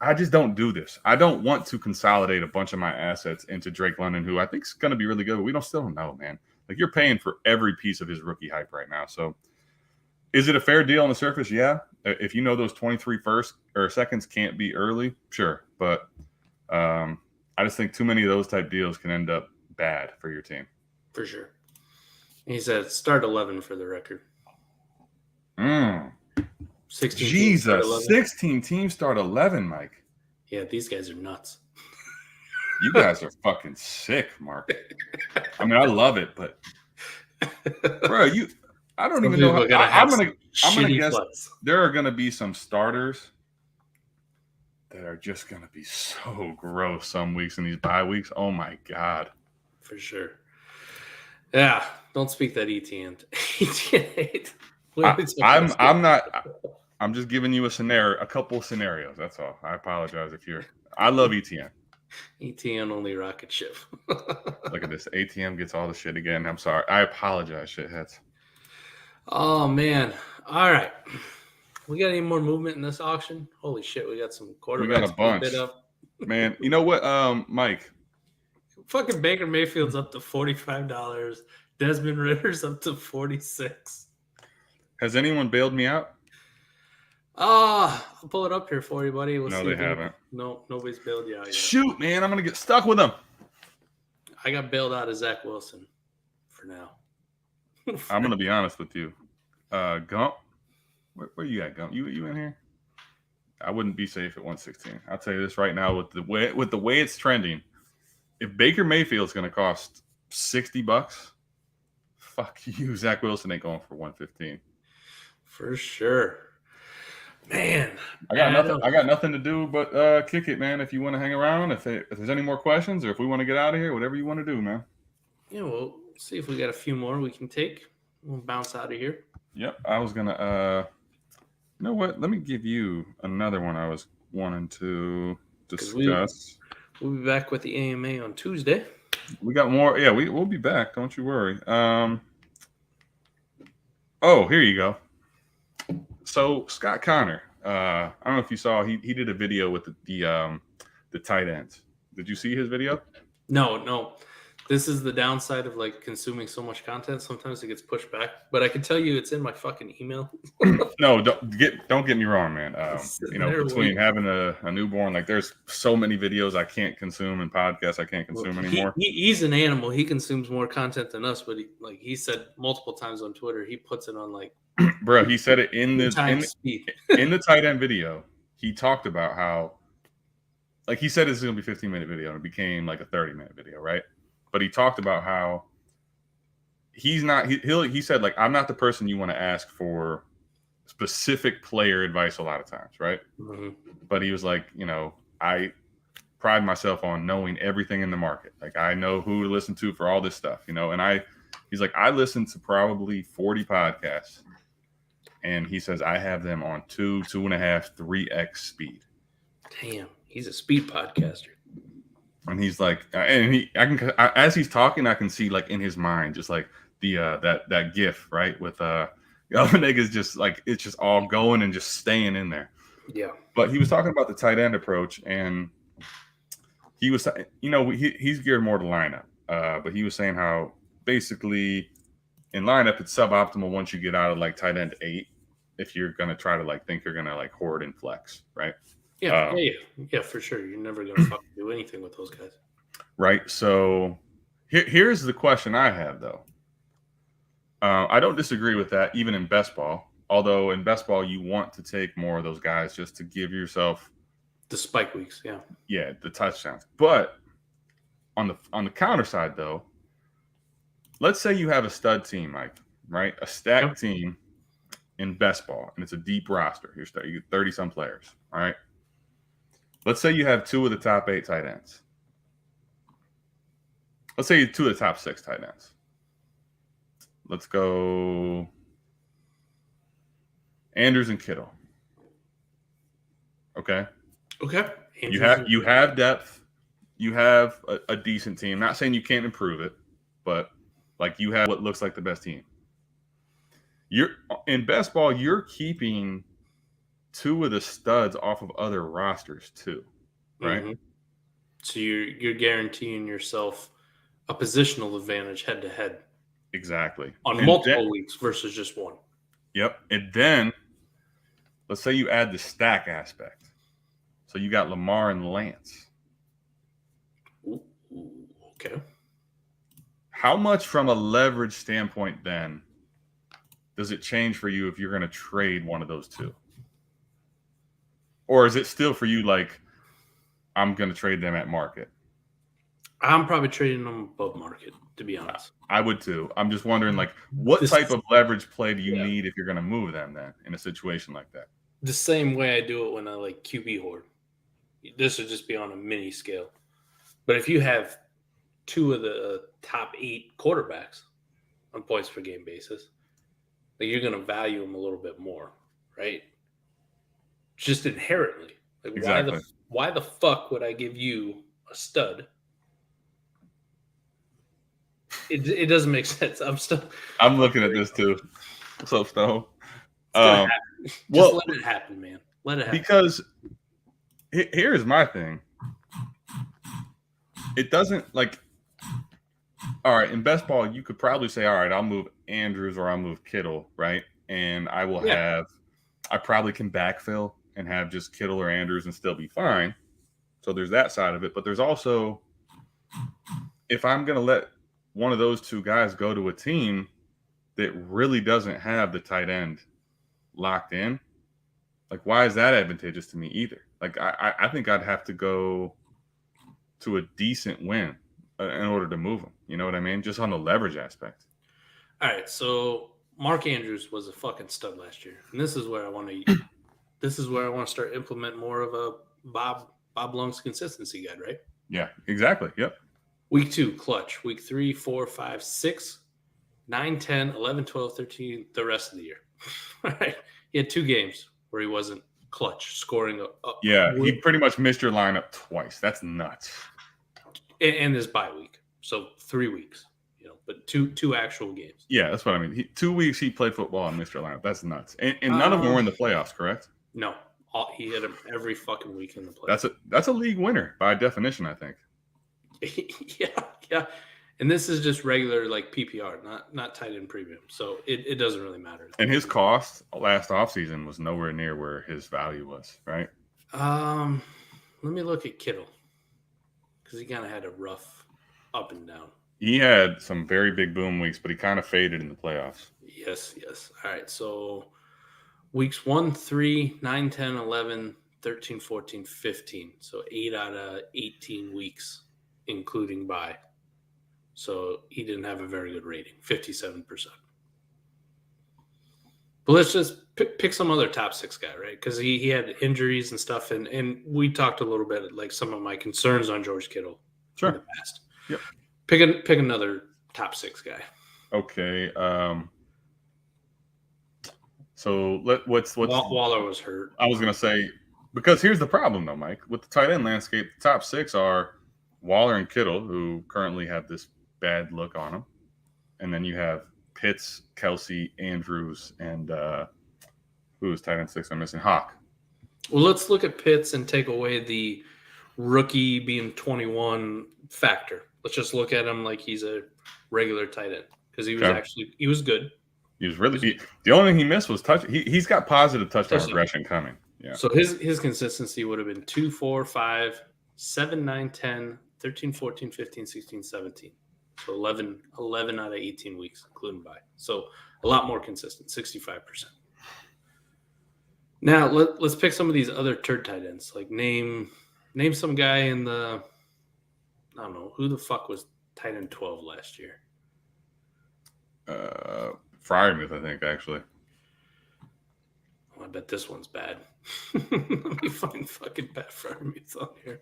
I just don't do this. I don't want to consolidate a bunch of my assets into Drake London, who I think is going to be really good, but we still don't know, man. Like, you're paying for every piece of his rookie hype right now. So is it a fair deal on the surface? Yeah. If you know those 23 first or seconds can't be early, sure. But I just think too many of those type deals can end up bad for your team. For sure. He said start 11 for the record. 16 Jesus, 16 teams start 11, Mike. Yeah, these guys are nuts. You guys are fucking sick, Mark. I mean, I love it, but bro, I don't even know how. I'm gonna guess there are gonna be some starters that are just gonna be so gross some weeks in these bye weeks. Oh my god. For sure. Yeah, don't speak that ETN. I'm just giving you a couple scenarios. That's all. I apologize I love ETN. ETN only rocket ship. Look at this. ATM gets all the shit again. I'm sorry. I apologize, shitheads. Oh, man. All right. We got any more movement in this auction? Holy shit, we got some quarterbacks. We got a bunch. Man, you know what, Mike? Fucking Baker Mayfield's up to $45. Desmond Ritter's up to $46. Has anyone bailed me out? I'll pull it up here for you, buddy. No, they haven't. No, nobody's bailed you out yet. Shoot, man, I'm gonna get stuck with them. I got bailed out of Zach Wilson for now. I'm gonna be honest with you, Gump. Where you at, Gump? You in here? I wouldn't be safe at 116. I'll tell you this right now, with the way it's trending. If Baker Mayfield's gonna cost $60. Fuck you. Zach Wilson ain't going for 115. For sure. Man, I got nothing to do but kick it, man. If you want to hang around, if there's any more questions, or if we want to get out of here, whatever you want to do, man. Yeah, we'll see if we got a few more we can take. We'll bounce out of here. Yep. I was gonna you know what? Let me give you another one I was wanting to discuss. We'll be back with the AMA on Tuesday. We got more. Yeah, we'll be back. Don't you worry. Oh, here you go. So Scott Connor, I don't know if you saw, he did a video with the tight ends. Did you see his video? No. This is the downside of like consuming so much content. Sometimes it gets pushed back, but I can tell you it's in my fucking email. No, don't get me wrong, man. Between having a newborn, like there's so many videos I can't consume and podcasts I can't consume anymore. He's an animal. He consumes more content than us, but he said multiple times on Twitter, he puts it on like. Bro, he said it in the tight end video. He talked about how, like he said, this is gonna be a 15-minute video, and it became like a 30-minute video, right? But he talked about how he's not. He said like, I'm not the person you want to ask for specific player advice a lot of times, right? Mm-hmm. But he was like, I pride myself on knowing everything in the market. Like I know who to listen to for all this stuff, and he's like, I listen to probably 40 podcasts. And he says, I have them on 2.5, 3x speed. Damn, he's a speed podcaster. And he's like, as he's talking, I can see like in his mind, just like the that GIF, right? With Niggas just like, it's just all going and just staying in there. Yeah. But he was talking about the tight end approach, and he was, he's geared more to lineup. But he was saying how basically in lineup, it's suboptimal once you get out of like tight end 8. If you're gonna try to like think you're gonna like hoard and flex, right? Yeah, for sure. You're never gonna fucking do anything with those guys, right? So here's the question I have though. I don't disagree with that, even in best ball. Although in best ball, you want to take more of those guys just to give yourself the spike weeks, the touchdowns. But on the counter side though, let's say you have a stud team, Mike, right? A stacked team in best ball, and it's a deep roster. You get 30-some players, all right? Let's say you have 2 of the top 8 tight ends. Let's say 2 of the top 6 tight ends. Let's go Andrews and Kittle. Okay. You have depth. You have a decent team. Not saying you can't improve it, but like you have what looks like the best team. You're in best ball, you're keeping 2 of the studs off of other rosters too, right? Mm-hmm. So you're guaranteeing yourself a positional advantage head to head. Exactly. On multiple weeks versus just one. Yep. And then let's say you add the stack aspect. So you got Lamar and Lance. Ooh, okay. How much from a leverage standpoint then does it change for you if you're going to trade one of those 2? Or is it still for you like, I'm going to trade them at market? I'm probably trading them above market, to be honest. I would too. I'm just wondering, like, what type of leverage play do you need if you're going to move them then in a situation like that? The same way I do it when I like QB hoard. This would just be on a mini scale. But if you have 2 of the top 8 quarterbacks on points per game basis, like you're going to value them a little bit more, right? Just inherently. Like exactly. Why the fuck would I give you a stud? It doesn't make sense. I'm looking at this too. What's up, Stone? Let it happen, man. Let it happen. Because here's my thing. It doesn't like. All right, in best ball, you could probably say, all right, I'll move Andrews or I'll move Kittle, right? And I will I probably can backfill and have just Kittle or Andrews and still be fine. So there's that side of it. But there's also, if I'm going to let one of those 2 guys go to a team that really doesn't have the tight end locked in, like, why is that advantageous to me either? Like, I think I'd have to go to a decent win in order to move him. You know what I mean? Just on the leverage aspect. All right, so Mark Andrews was a fucking stud last year, and this is where I want to. This is where I want to start implement more of a Bob Lung's consistency guide, right? Yeah, exactly. Yep. Week 2, clutch. Week 3, 4, 5, 6, 9, 10, 11, 12, 13, the rest of the year. All right. He had 2 games where he wasn't clutch, scoring. Yeah, he pretty much missed your lineup twice. That's nuts. And his bye week. So 3 weeks, but two actual games. Yeah, that's what I mean. 2 weeks he played football and missed your lineup. That's nuts. And none of them were in the playoffs, correct? No. He hit him every fucking week in the playoffs. That's a league winner by definition, I think. Yeah. And this is just regular like PPR, not tight end premium. So it doesn't really matter. And his cost last offseason was nowhere near where his value was, right? Let me look at Kittle. Because he kind of had a rough up and down. He had some very big boom weeks, but he kind of faded in the playoffs. Yes. All right. So weeks 1, 3, 9, 10, 11, 13, 14, 15. So 8 out of 18 weeks, including bye. So he didn't have a very good rating, 57%. But let's just pick some other top 6 guy, right? Because he had injuries and stuff, and we talked a little bit like some of my concerns on George Kittle in the past. Yep. Pick another top 6 guy. Okay. So what's Waller was hurt. I was gonna say, because here's the problem though, Mike. With the tight end landscape, the top 6 are Waller and Kittle, who currently have this bad look on them, and then you have Pitts, Kelsey, Andrews, and who's tight end 6? I'm missing Hawk. Well, let's look at Pitts and take away the rookie being 21 factor. Let's just look at him like he's a regular tight end because he was he was good. He was really the only thing he missed was touch. He's got positive touchdown regression coming. Yeah. So his consistency would have been 2, 4, 5, 7, 9, 10, 13, 14, 15, 16, 17. So 11 out of 18 weeks, including bye. So a lot more consistent, 65%. Now let's pick some of these other turd tight ends. Like name some guy in the, I don't know, who the fuck was tight end 12 last year? Freiermuth, I think, actually. Oh, I bet this one's bad. Let me find fucking Pat Freiermuth on here.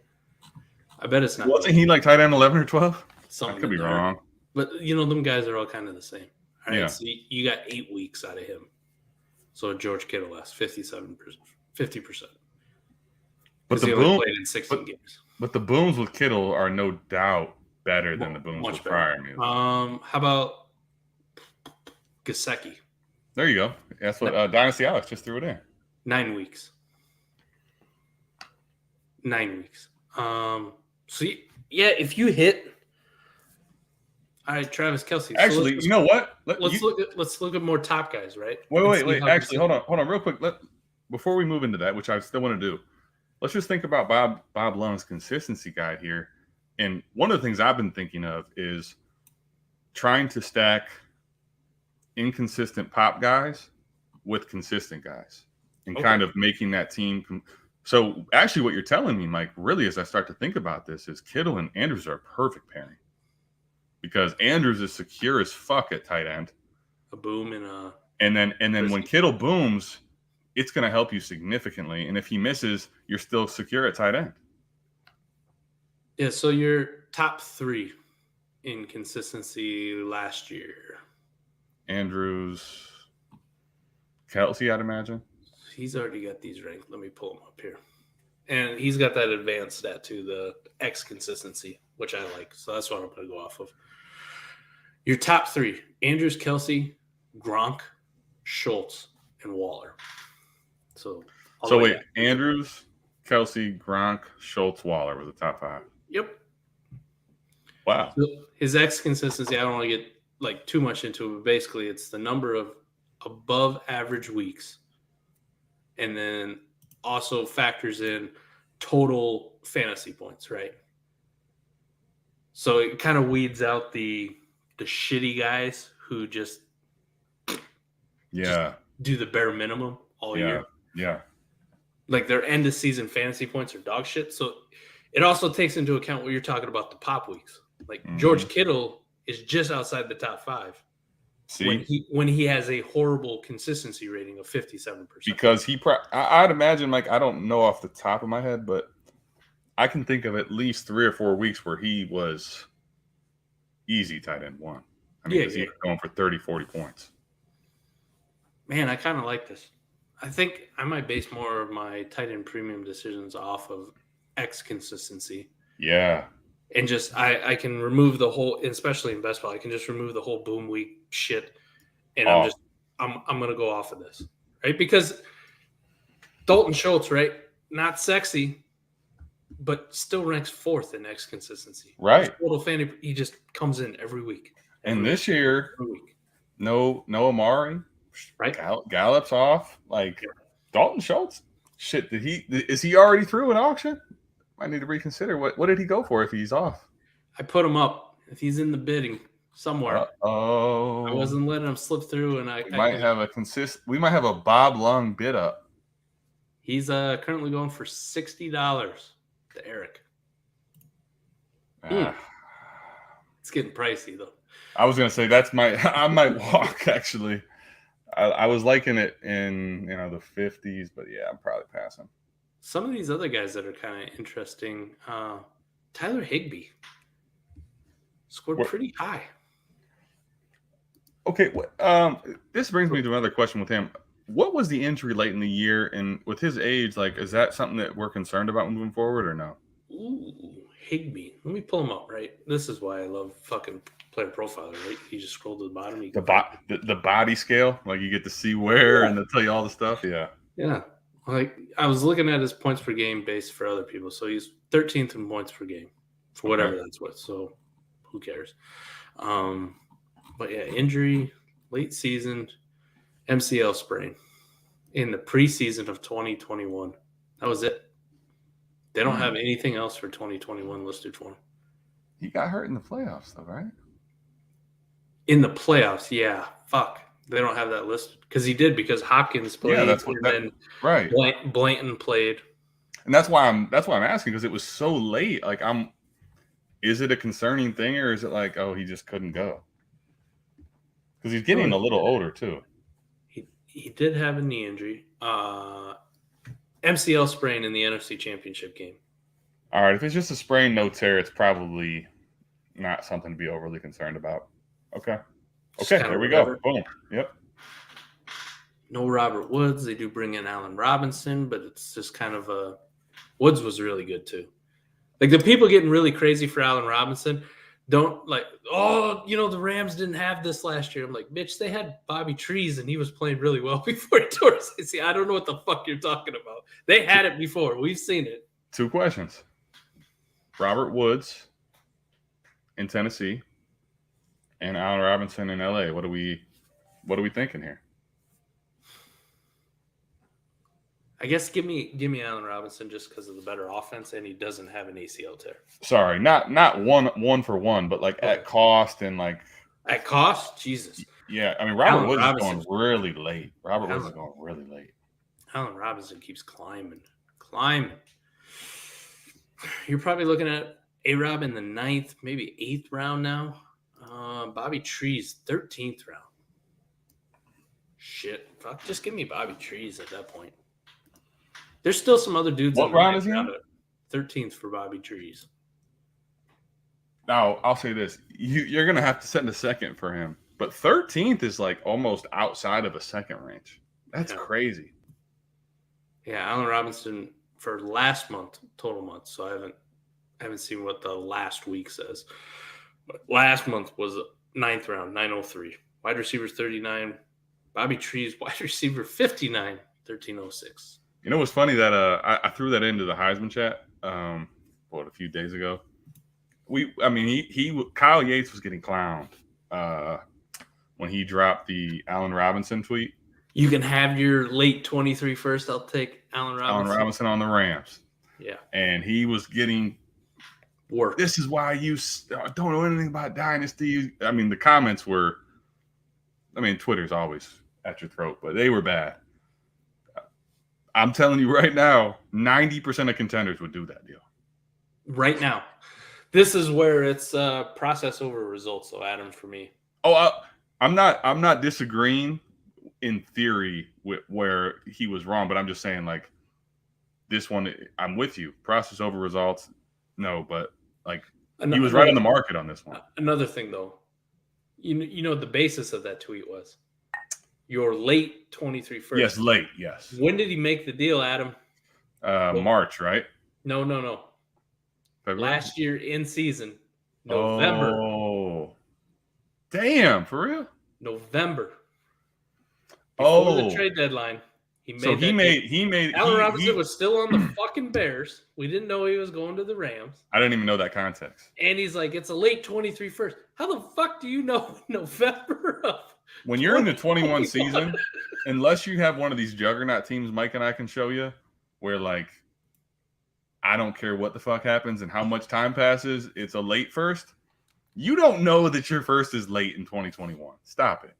I bet it's not. Wasn't he like tight end 11 or 12? Something I could be wrong. But, them guys are all kind of the same. All right, yeah. So you got 8 weeks out of him. So George Kittle last 57%, 50%. But he only played in 16 games. But the booms with Kittle are no doubt better than the booms with Freiermuth. How about Gesicki? There you go. That's what Dynasty Alex just threw it in. 9 weeks. 9 weeks. If you hit. All right, Travis Kelce. Actually, you know what? Let's look at more top guys, right? Wait. Actually, hold on, real quick. Before we move into that, which I still want to do, let's just think about Bob Lung's consistency guide here. And one of the things I've been thinking of is trying to stack inconsistent pop guys with consistent guys, and kind of making that team. So actually, what you're telling me, Mike, really, as I start to think about this, is Kittle and Andrews are a perfect pairing. Because Andrews is secure as fuck at tight end. A boom and a and then when Kittle booms, it's going to help you significantly. And if he misses, you're still secure at tight end. Yeah. So your top 3 in consistency last year: Andrews, Kelsey, I'd imagine. He's already got these ranked. Let me pull him up here, and he's got that advanced stat too, the X consistency, which I like. So that's what I'm going to go off of. Your top 3: Andrews, Kelsey, Gronk, Schultz, and Waller. So wait, Andrews, Kelsey, Gronk, Schultz, Waller were the top 5. Yep. Wow. So his X consistency, I don't want to get too much into it, but basically it's the number of above average weeks, and then also factors in total fantasy points, right? So it kind of weeds out the shitty guys who just do the bare minimum all year. Yeah. Like their end of season fantasy points are dog shit. So it also takes into account what you're talking about, the pop weeks. Like Mhm. George Kittle is just outside the top 5 See, when he has a horrible consistency rating of 57%. because I'd imagine, like, I don't know off the top of my head, but I can think of at least 3 or 4 weeks where he was easy tight end 1. I mean, Yeah, because he yeah. was going for 30, 40 points. Man, I kind of like this. I think I might base more of my tight end premium decisions off of X consistency. Yeah. And just I can remove the whole, especially in best ball, I can just remove the whole boom week shit, and Oh, I'm gonna go off of this, right? Because Dalton Schultz, right, not sexy, but still ranks 4th in X consistency. right. Total fan, he just comes in every week. And this year, every week, no Amari, right? Gallup's off. Like Yeah. Dalton Schultz, shit. Is he already through an auction? I need to reconsider. What did he go for if he's off? I put him up if he's in the bidding somewhere. Oh, I wasn't letting him slip through, and we might have a Bob Lung bid up. He's currently going for $60 to Eric. It's getting pricey though. I was gonna say I might walk actually. I was liking it in the 50s, but yeah, I'm probably passing. Some of these other guys that are kind of interesting. Tyler Higbee scored pretty high. Okay, this brings me to another question with him. What was the injury late in the year, and with his age, like, is that something that we're concerned about moving forward or no? Ooh, Higbee. Let me pull him up. Right, this is why I love fucking Player Profiler. Right, you just scroll to the bottom. The body scale, like you get to see where, and they'll tell you all the stuff. Yeah. Yeah. Like I was looking at his points per game based for other people. So he's 13th in points per game for whatever that's worth. So who cares? But yeah, injury, late season, MCL sprain in the preseason of 2021. That was it. They don't have anything else for 2021 listed for him. He got hurt in the playoffs though, right? In the playoffs, yeah. Fuck. They don't have that listed because he did because Hopkins played. Yeah, that's right. Blanton played, and that's why I'm asking because it was so late. Like, is it a concerning thing or is it like, oh, he just couldn't go? Because he's getting a little older too. He did have a knee injury, MCL sprain in the NFC Championship game. All right, if it's just a sprain, no tear, it's probably not something to be overly concerned about. Okay. There we go. Boom. Yep. No Robert Woods. They do bring in Allen Robinson, but it's just kind of Woods was really good too. Like the people getting really crazy for Allen Robinson don't like, the Rams didn't have this last year. I'm like, bitch, they had Bobby Trees and he was playing really well before he tore his ACL. I don't know what the fuck you're talking about. They had it before. We've seen it. 2 questions. Robert Woods in Tennessee and Allen Robinson in LA. What are we thinking here? I guess give me Allen Robinson just because of the better offense, and he doesn't have an ACL tear. Sorry, not one for one, but like at cost and like at cost. Jesus. Yeah, I mean Robert Woods is going really late. Woods is going really late. Allen Robinson keeps climbing. You're probably looking at A-Rob in the 9th, maybe 8th round now. Bobby Trees, 13th round. Shit. Fuck, just give me Bobby Trees at that point. There's still some other dudes. What round is he in? 13th for Bobby Trees. Now, I'll say this. You're going to have to set in a second for him. But 13th is like almost outside of a second range. That's crazy. Yeah, Allen Robinson for last month, total month. So I haven't seen what the last week says. But last month was 9th round, 903. Wide receiver 39. Bobby Trees, wide receiver 59, 1306. You know what's funny that I threw that into the Heisman chat a few days ago. Kyle Yates was getting clowned when he dropped the Allen Robinson tweet. You can have your late 23 first. I'll take Allen Robinson. Allen Robinson on the Rams. Yeah. And he was getting work. This is why you don't know anything about Dynasty. I mean, the comments were, Twitter's always at your throat, but they were bad. I'm telling you right now, 90% of contenders would do that deal. Right now. This is where it's process over results, though, Adam, for me. Oh, I'm not disagreeing in theory with where he was wrong, but I'm just saying like this one, I'm with you. Process over results, no, but like he was right on the market on this one. Another thing, though, you know the basis of that tweet was your late 23 first. Yes, late. Yes. When did he make the deal, Adam? March, right? No. February? Last year in season, November. Oh, damn! For real? November. Before the Oh, trade deadline, he made. so he made. Allen Robinson was still on the fucking Bears. We didn't know he was going to the Rams. I didn't even know that context. And he's like, it's a late 23 first. How the fuck do you know November of? When you're in the 21 season, unless you have one of these juggernaut teams Mike and I can show you, where like I don't care what the fuck happens and how much time passes, it's a late first. You don't know that your first is late in 2021. Stop it.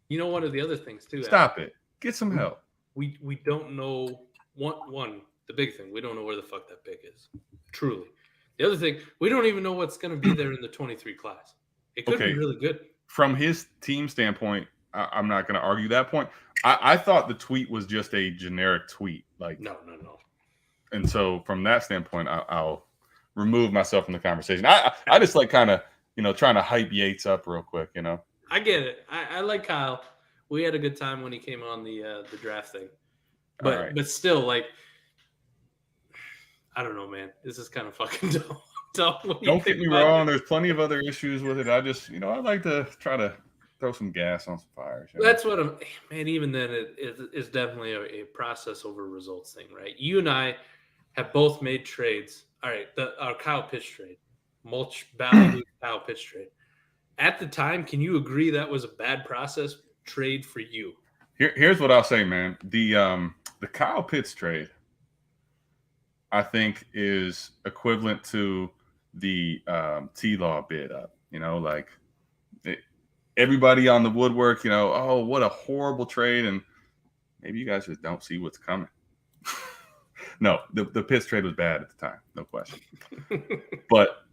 You know, one of the other things too. Stop it. Get some help. We don't know one the big thing. We don't know where the fuck that pick is. Truly. The other thing, we don't even know what's going to be there in the 23 class. It could be really good. From his team standpoint, I'm not going to argue that point. I thought the tweet was just a generic tweet. Like no. And so from that standpoint, I'll remove myself from the conversation. I just like kind of, trying to hype Yates up real quick, I get it. I like Kyle. We had a good time when he came on the draft thing. But still, like, I don't know, man. This is kind of fucking dumb. Don't get me wrong. There's plenty of other issues with it. I just, I like to try to throw some gas on some fires. That's what man, even then, it's definitely a process over results thing, right? You and I have both made trades. All right, our Kyle Pitts trade, mulch value Kyle Pitts trade. At the time, can you agree that was a bad process trade for you? Here's what I'll say, man. The Kyle Pitts trade, I think, is equivalent to the T-Law bid up. Everybody on the woodwork, oh, what a horrible trade. And maybe you guys just don't see what's coming. No, the Pitts trade was bad at the time, no question. But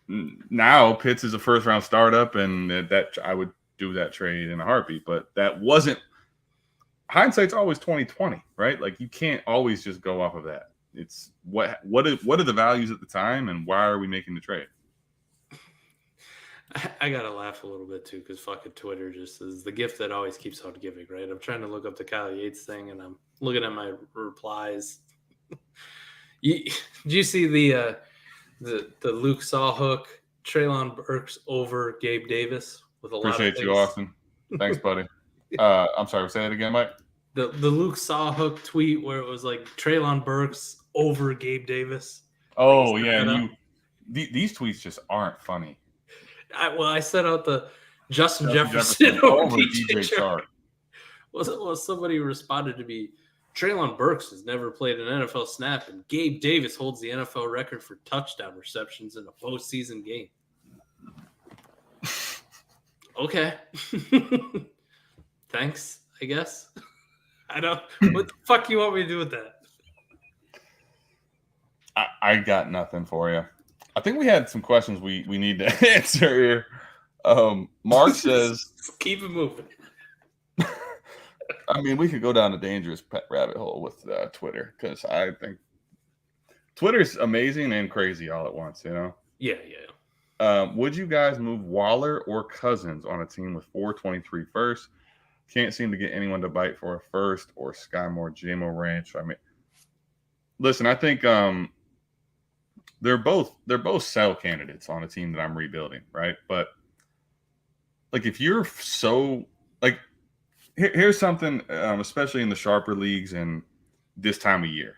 now Pitts is a first-round startup, and that I would do that trade in a heartbeat. But that wasn't – hindsight's always 20/20, right? Like, you can't always just go off of that. It's what are the values at the time, and why are we making the trade? I gotta laugh a little bit too, because fucking Twitter just is the gift that always keeps on giving, right? I'm trying to look up the Kyle Yates thing, and I'm looking at my replies. Did you see the Luke Sawhook, Treylon Burks over Gabe Davis with a lot of things? Appreciate you, Austin. Thanks, buddy. I'm sorry. Say that again, Mike. The Luke Sawhook tweet where it was like Treylon Burks over Gabe Davis. Oh yeah, these tweets just aren't funny. I set out the Justin Jefferson over DJ Chark. Well, somebody responded to me. Treylon Burks has never played an NFL snap, and Gabe Davis holds the NFL record for touchdown receptions in a postseason game. Okay. Thanks, I guess. I don't. What the fuck you want me to do with that? I got nothing for you. I think we had some questions we need to answer here. Mark says, "Keep it moving." I mean, we could go down a dangerous rabbit hole with Twitter, because I think Twitter's amazing and crazy all at once. Yeah. Would you guys move Waller or Cousins on a team with 423 first? Can't seem to get anyone to bite for a first, or Sky Moore, JMO Ranch. I mean, listen, I think they're both sell candidates on a team that I'm rebuilding, right? But like, if you're so like, here's something, especially in the sharper leagues and this time of year,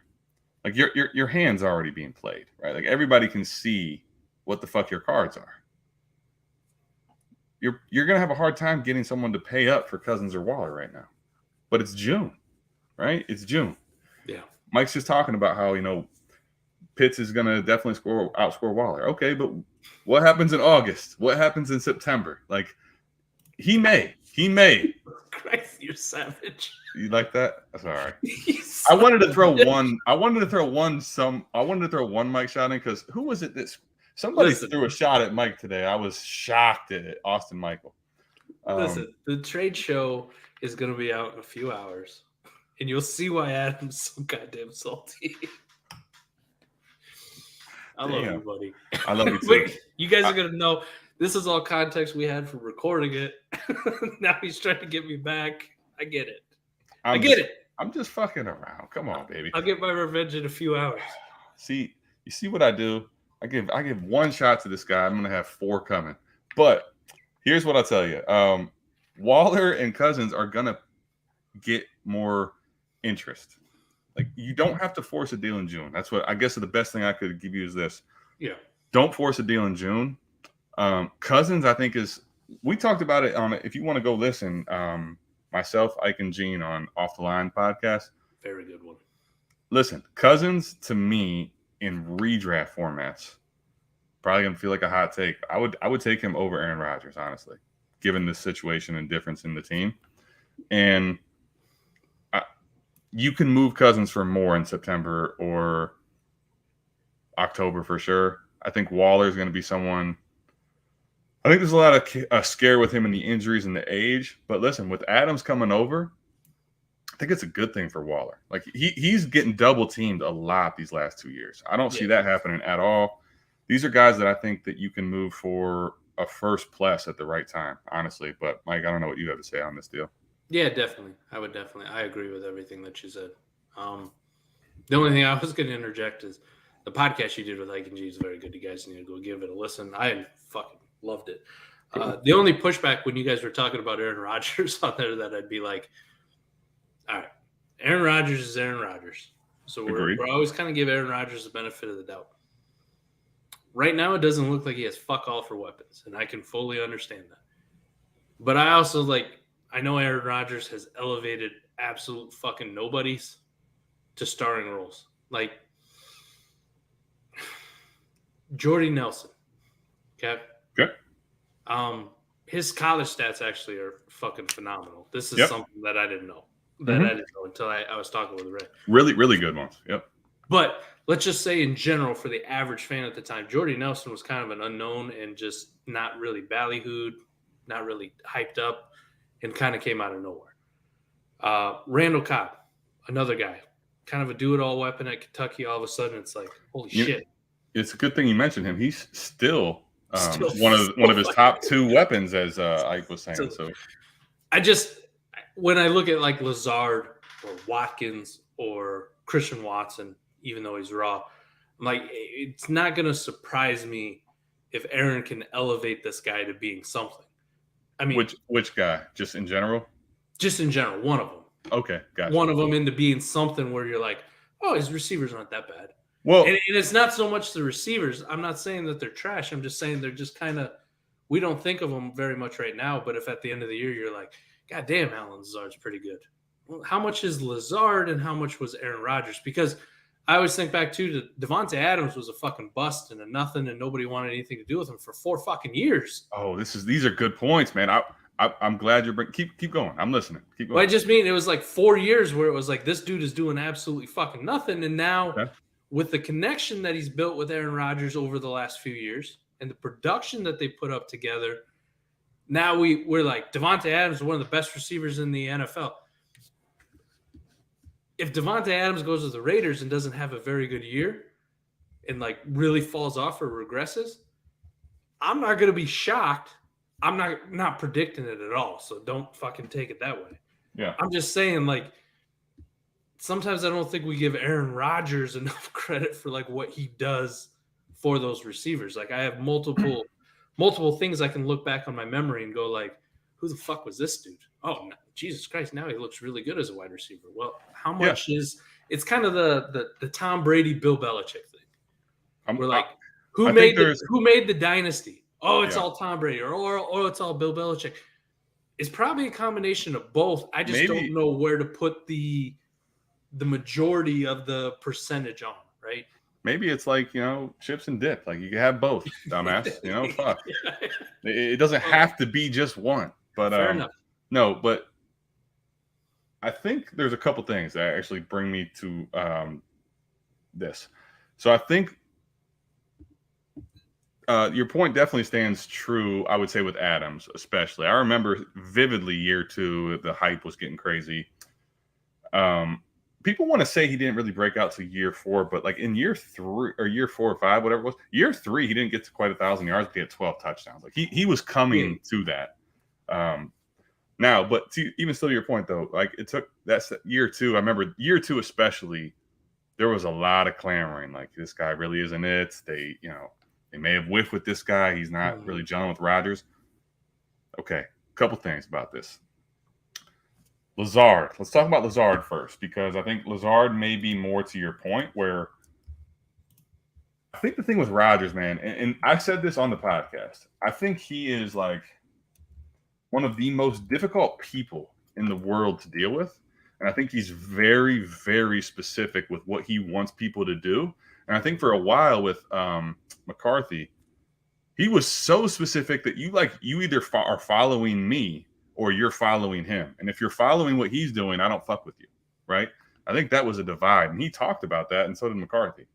like your hand's already being played, right? Like, everybody can see what the fuck your cards are. You're gonna have a hard time getting someone to pay up for Cousins or Waller right now. But it's June, right? It's June. Yeah. Mike's just talking about how, Pitts is gonna definitely outscore Waller. Okay, but what happens in August? What happens in September? Like, he may. Christ, you're savage. You like that? That's all right. I wanted to throw one Mike shot in, because who was it that Somebody Listen. threw a shot at Mike today. I was shocked at Austin Michael. Listen, the trade show is going to be out in a few hours, and you'll see why Adam's so goddamn salty. I love you, buddy. I love you too. But you guys are going to know this is all context we had for recording it. Now he's trying to get me back. I get it. I get it. I'm just fucking around. Come on, baby. I'll get my revenge in a few hours. See, you see what I do? I give one shot to this guy. I'm gonna have 4 coming. But here's what I'll tell you. Waller and Cousins are gonna get more interest. Like, you don't have to force a deal in June. That's what I guess the best thing I could give you is this. Yeah. Don't force a deal in June. Cousins, I think, we talked about it on, if you want to go listen, myself, Ike, and Gene on Off the Line podcast. Very good one. Listen, Cousins to me in redraft formats, probably gonna feel like a hot take. I would take him over Aaron Rodgers, honestly, given the situation and difference in the team. And you can move Cousins for more in September or October for sure. I think Waller is going to be someone. I think there's a lot of scare with him and the injuries and the age. But listen, with Adams coming over, I think it's a good thing for Waller. Like, he's getting double teamed a lot these last 2 years. I don't see that happening at all. These are guys that I think that you can move for a first plus at the right time, honestly. But Mike, I don't know what you have to say on this deal. Yeah, definitely. I agree with everything that you said. The only thing I was going to interject is the podcast you did with Ike and G is very good. You guys need to go give it a listen. I fucking loved it. The only pushback when you guys were talking about Aaron Rodgers on there that I'd be like, all right, Aaron Rodgers is Aaron Rodgers. So we're always kind of give Aaron Rodgers the benefit of the doubt. Right now, it doesn't look like he has fuck all for weapons, and I can fully understand that. But I also I know Aaron Rodgers has elevated absolute fucking nobodies to starring roles. Like Jordy Nelson. Okay. Okay. His college stats actually are fucking phenomenal. This is something that I didn't know. I didn't know until I was talking with Ray. Really, really good ones. Yep. But let's just say in general, for the average fan at the time, Jordy Nelson was kind of an unknown and just not really ballyhooed, not really hyped up, and kind of came out of nowhere. Randall Cobb, another guy, kind of a do-it-all weapon at Kentucky. All of a sudden, it's like, holy shit. It's a good thing you mentioned him. He's still one of his top 2 weapons, as Ike was saying. So when I look at like Lazard or Watkins or Christian Watson, even though he's raw, I'm like, it's not going to surprise me if Aaron can elevate this guy to being something. I mean, which guy? Just in general? Just in general, one of them. Okay, gotcha. One of them into being something where you're like, oh, his receivers aren't that bad. Well, and it's not so much the receivers. I'm not saying that they're trash. I'm just saying they're just kind of, we don't think of them very much right now. But if at the end of the year you're like, God damn, Allen Lazard's pretty good. Well, how much is Lazard and how much was Aaron Rodgers? Because I always think back to Devontae Adams was a fucking bust and a nothing, and nobody wanted anything to do with him for 4 fucking years. Oh, these are good points, man. I'm glad you're keep going. I'm listening. Keep going. Well, I just mean it was like 4 years where it was like this dude is doing absolutely fucking nothing, and now with the connection that he's built with Aaron Rodgers over the last few years and the production that they put up together, now we're like Devontae Adams is one of the best receivers in the NFL. If Devontae Adams goes to the Raiders and doesn't have a very good year and like really falls off or regresses, I'm not going to be shocked. I'm not predicting it at all. So don't fucking take it that way. Yeah. I'm just saying, like, sometimes I don't think we give Aaron Rodgers enough credit for like what he does for those receivers. Like, I have multiple things I can look back on my memory and go like, who the fuck was this dude? Oh, Jesus Christ. Now he looks really good as a wide receiver. Well, how much is it's kind of the Tom Brady, Bill Belichick thing. We're like, who made the dynasty? Oh, it's all Tom Brady or it's all Bill Belichick. It's probably a combination of both. I just don't know where to put the majority of the percentage on, right? Maybe it's like, chips and dip. Like, you can have both, dumbass. Fuck. It doesn't have to be just one. But fair enough. No, but I think there's a couple things that actually bring me to this. So I think your point definitely stands true, I would say, with Adams, especially. I remember vividly year 2, the hype was getting crazy. People want to say he didn't really break out to year 4, but like in year 3 or year 4 or 5, whatever it was, year 3, he didn't get to quite 1,000 yards, but he had 12 touchdowns. Like he was coming to that. Now, but even still to your point though, like it took that's year 2. I remember year 2 especially, there was a lot of clamoring. Like this guy really isn't it. They may have whiffed with this guy. He's not really gelling with Rodgers. Okay, a couple things about this. Lazard. Let's talk about Lazard first, because I think Lazard may be more to your point, where I think the thing with Rodgers, man, and I said this on the podcast, I think he is like one of the most difficult people in the world to deal with. And I think he's very, very specific with what he wants people to do. And I think for a while with McCarthy, he was so specific that you either are following me or you're following him. And if you're following what he's doing, I don't fuck with you, right? I think that was a divide. And he talked about that, and so did McCarthy.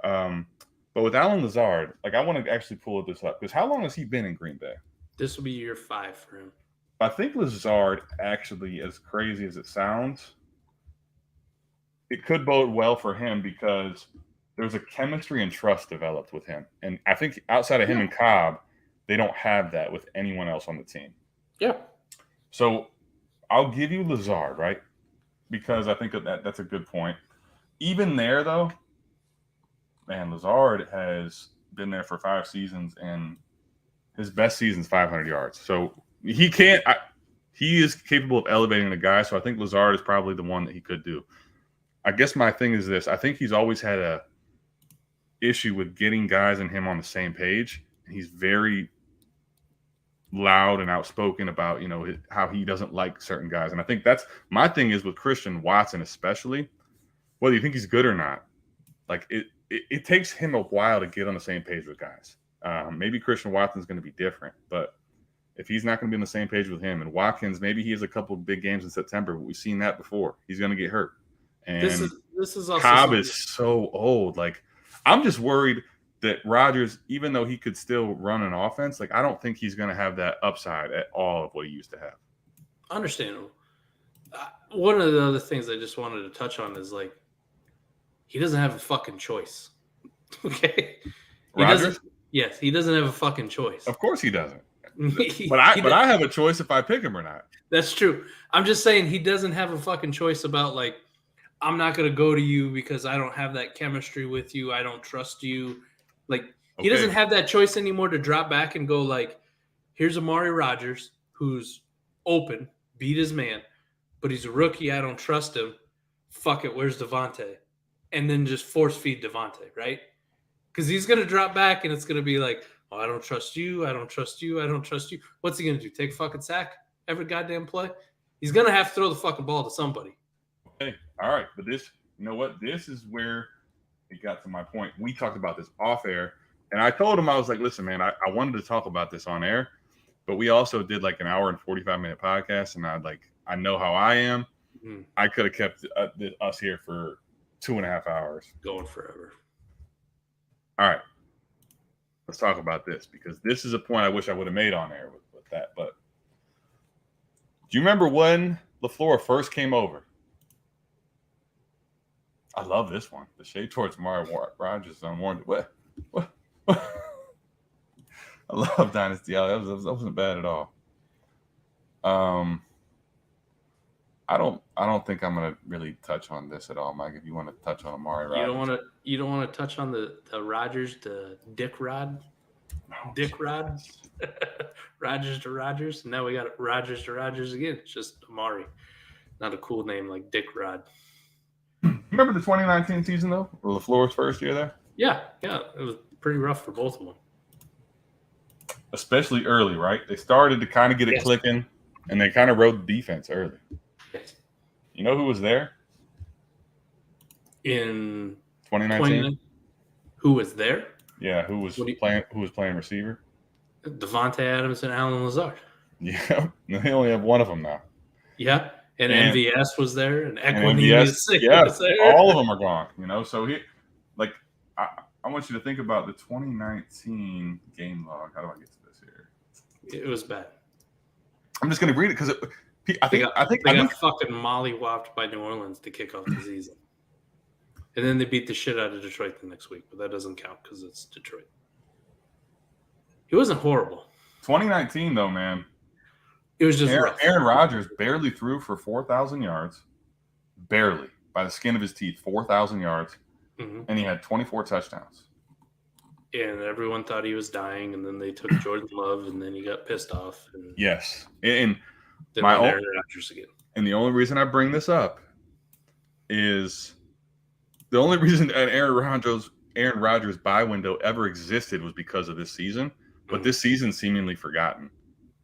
But with Allen Lazard, like I want to actually pull this up, because how long has he been in Green Bay? This will be year 5 for him. I think Lazard, actually, as crazy as it sounds, it could bode well for him because there's a chemistry and trust developed with him. And I think outside of him and Cobb, they don't have that with anyone else on the team. Yeah. So I'll give you Lazard, right? Because I think that's a good point. Even there, though, man, Lazard has been there for 5 seasons, and his best season is 500 yards. So he is capable of elevating the guy. So I think Lazard is probably the one that he could do. I guess my thing is this. I think he's always had a issue with getting guys and him on the same page. And he's very loud and outspoken about, how he doesn't like certain guys. And I think that's my thing is with Christian Watson, especially, whether you think he's good or not, like it takes him a while to get on the same page with guys. Maybe Christian Watson's going to be different, but if he's not going to be on the same page with him, and Watkins, maybe he has a couple of big games in September, but we've seen that before. He's going to get hurt. And this is also Cobb is so old. Like, I'm just worried that Rodgers, even though he could still run an offense, like I don't think he's going to have that upside at all of what he used to have. Understandable. One of the other things I just wanted to touch on is like he doesn't have a fucking choice. Okay, Rodgers? Yes, he doesn't have a fucking choice. Of course he doesn't. But I have a choice if I pick him or not. That's true. I'm just saying he doesn't have a fucking choice about like, I'm not going to go to you because I don't have that chemistry with you. I don't trust you. Like, he doesn't have that choice anymore to drop back and go like, here's Amari Rodgers, who's open, beat his man, but he's a rookie. I don't trust him. Fuck it. Where's Devontae? And then just force feed Devontae, right? Because he's going to drop back and it's going to be like, oh, I don't trust you. I don't trust you. I don't trust you. What's he going to do? Take a fucking sack every goddamn play? He's going to have to throw the fucking ball to somebody. Okay. All right. But this, you know what? This is where it got to my point. We talked about this off air. And I told him, I was like, listen, man, I wanted to talk about this on air. But we also did like an hour and 45-minute podcast. And I know how I am. Mm-hmm. I could have kept us here for 2.5 hours. Going forever. All right. Let's talk about this, because this is a point I wish I would have made on air with that. But do you remember when LaFleur first came over? I love this one. The shade towards Mario Rodgers on one. What? I love Dynasty. That wasn't bad at all. I don't think I'm gonna really touch on this at all, Mike. If you want to touch on Amari Rodgers, you don't want to touch on the Rodgers to Dick Rod, Dick Rod, Rodgers to Rodgers. Now we got Rodgers to Rodgers again. It's just Amari, not a cool name like Dick Rod. Remember the 2019 season though, LaFleur's first year there? Yeah, it was pretty rough for both of them. Especially early, right? They started to kind of get it clicking, and they kind of rode the defense early. Yes. You know who was there in 2019? Who was there? Yeah, who was playing receiver? Devontae Adams and Allen Lazard. Yeah, they only have one of them now. Yeah, and MVS was there, and MVS, was there. All of them are gone. So I want you to think about the 2019 game log. How do I get to this here? It was bad. I'm just going to read it because They got fucking mollywopped by New Orleans to kick off the season. And then they beat the shit out of Detroit the next week, but that doesn't count because it's Detroit. He wasn't horrible. 2019, though, man. It was just rough. Aaron Rodgers barely threw for 4,000 yards. Barely. By the skin of his teeth, 4,000 yards. Mm-hmm. And he had 24 touchdowns. And everyone thought he was dying, and then they took Jordan Love, and then he got pissed off. And yes. And then Aaron Rodgers again. And the only reason I bring this up is the only reason an Aaron Rodgers buy window ever existed was because of this season. But this season's seemingly forgotten.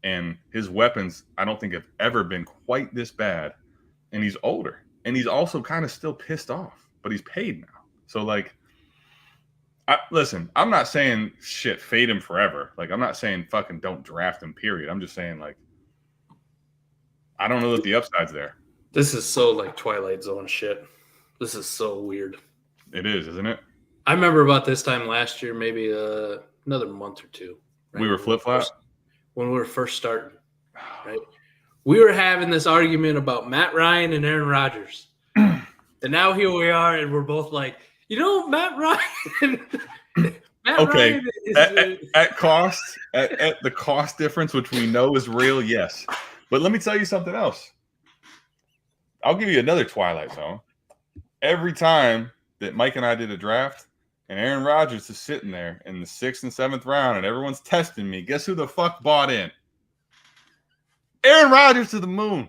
And his weapons, I don't think, have ever been quite this bad. And he's older. And he's also kind of still pissed off. But he's paid now. So, like, listen, I'm not saying shit, fade him forever. Like, I'm not saying fucking don't draft him, period. I'm just saying, like, I don't know that the upside's there. This is so, like, Twilight Zone shit. This is so weird. It is, isn't it? I remember about this time last year, maybe another month or two. Right? We were flip-flop? When we were first starting, right? We were having this argument about Matt Ryan and Aaron Rodgers. And now here we are, and we're both like, you know, Matt Ryan. Okay, Ryan is, at cost, at the cost difference, which we know is real, yes. But let me tell you something else. I'll give you another Twilight Zone. Every time that Mike and I did a draft, and Aaron Rodgers is sitting there in the 6th and 7th round, and everyone's testing me, guess who the fuck bought in? Aaron Rodgers to the moon.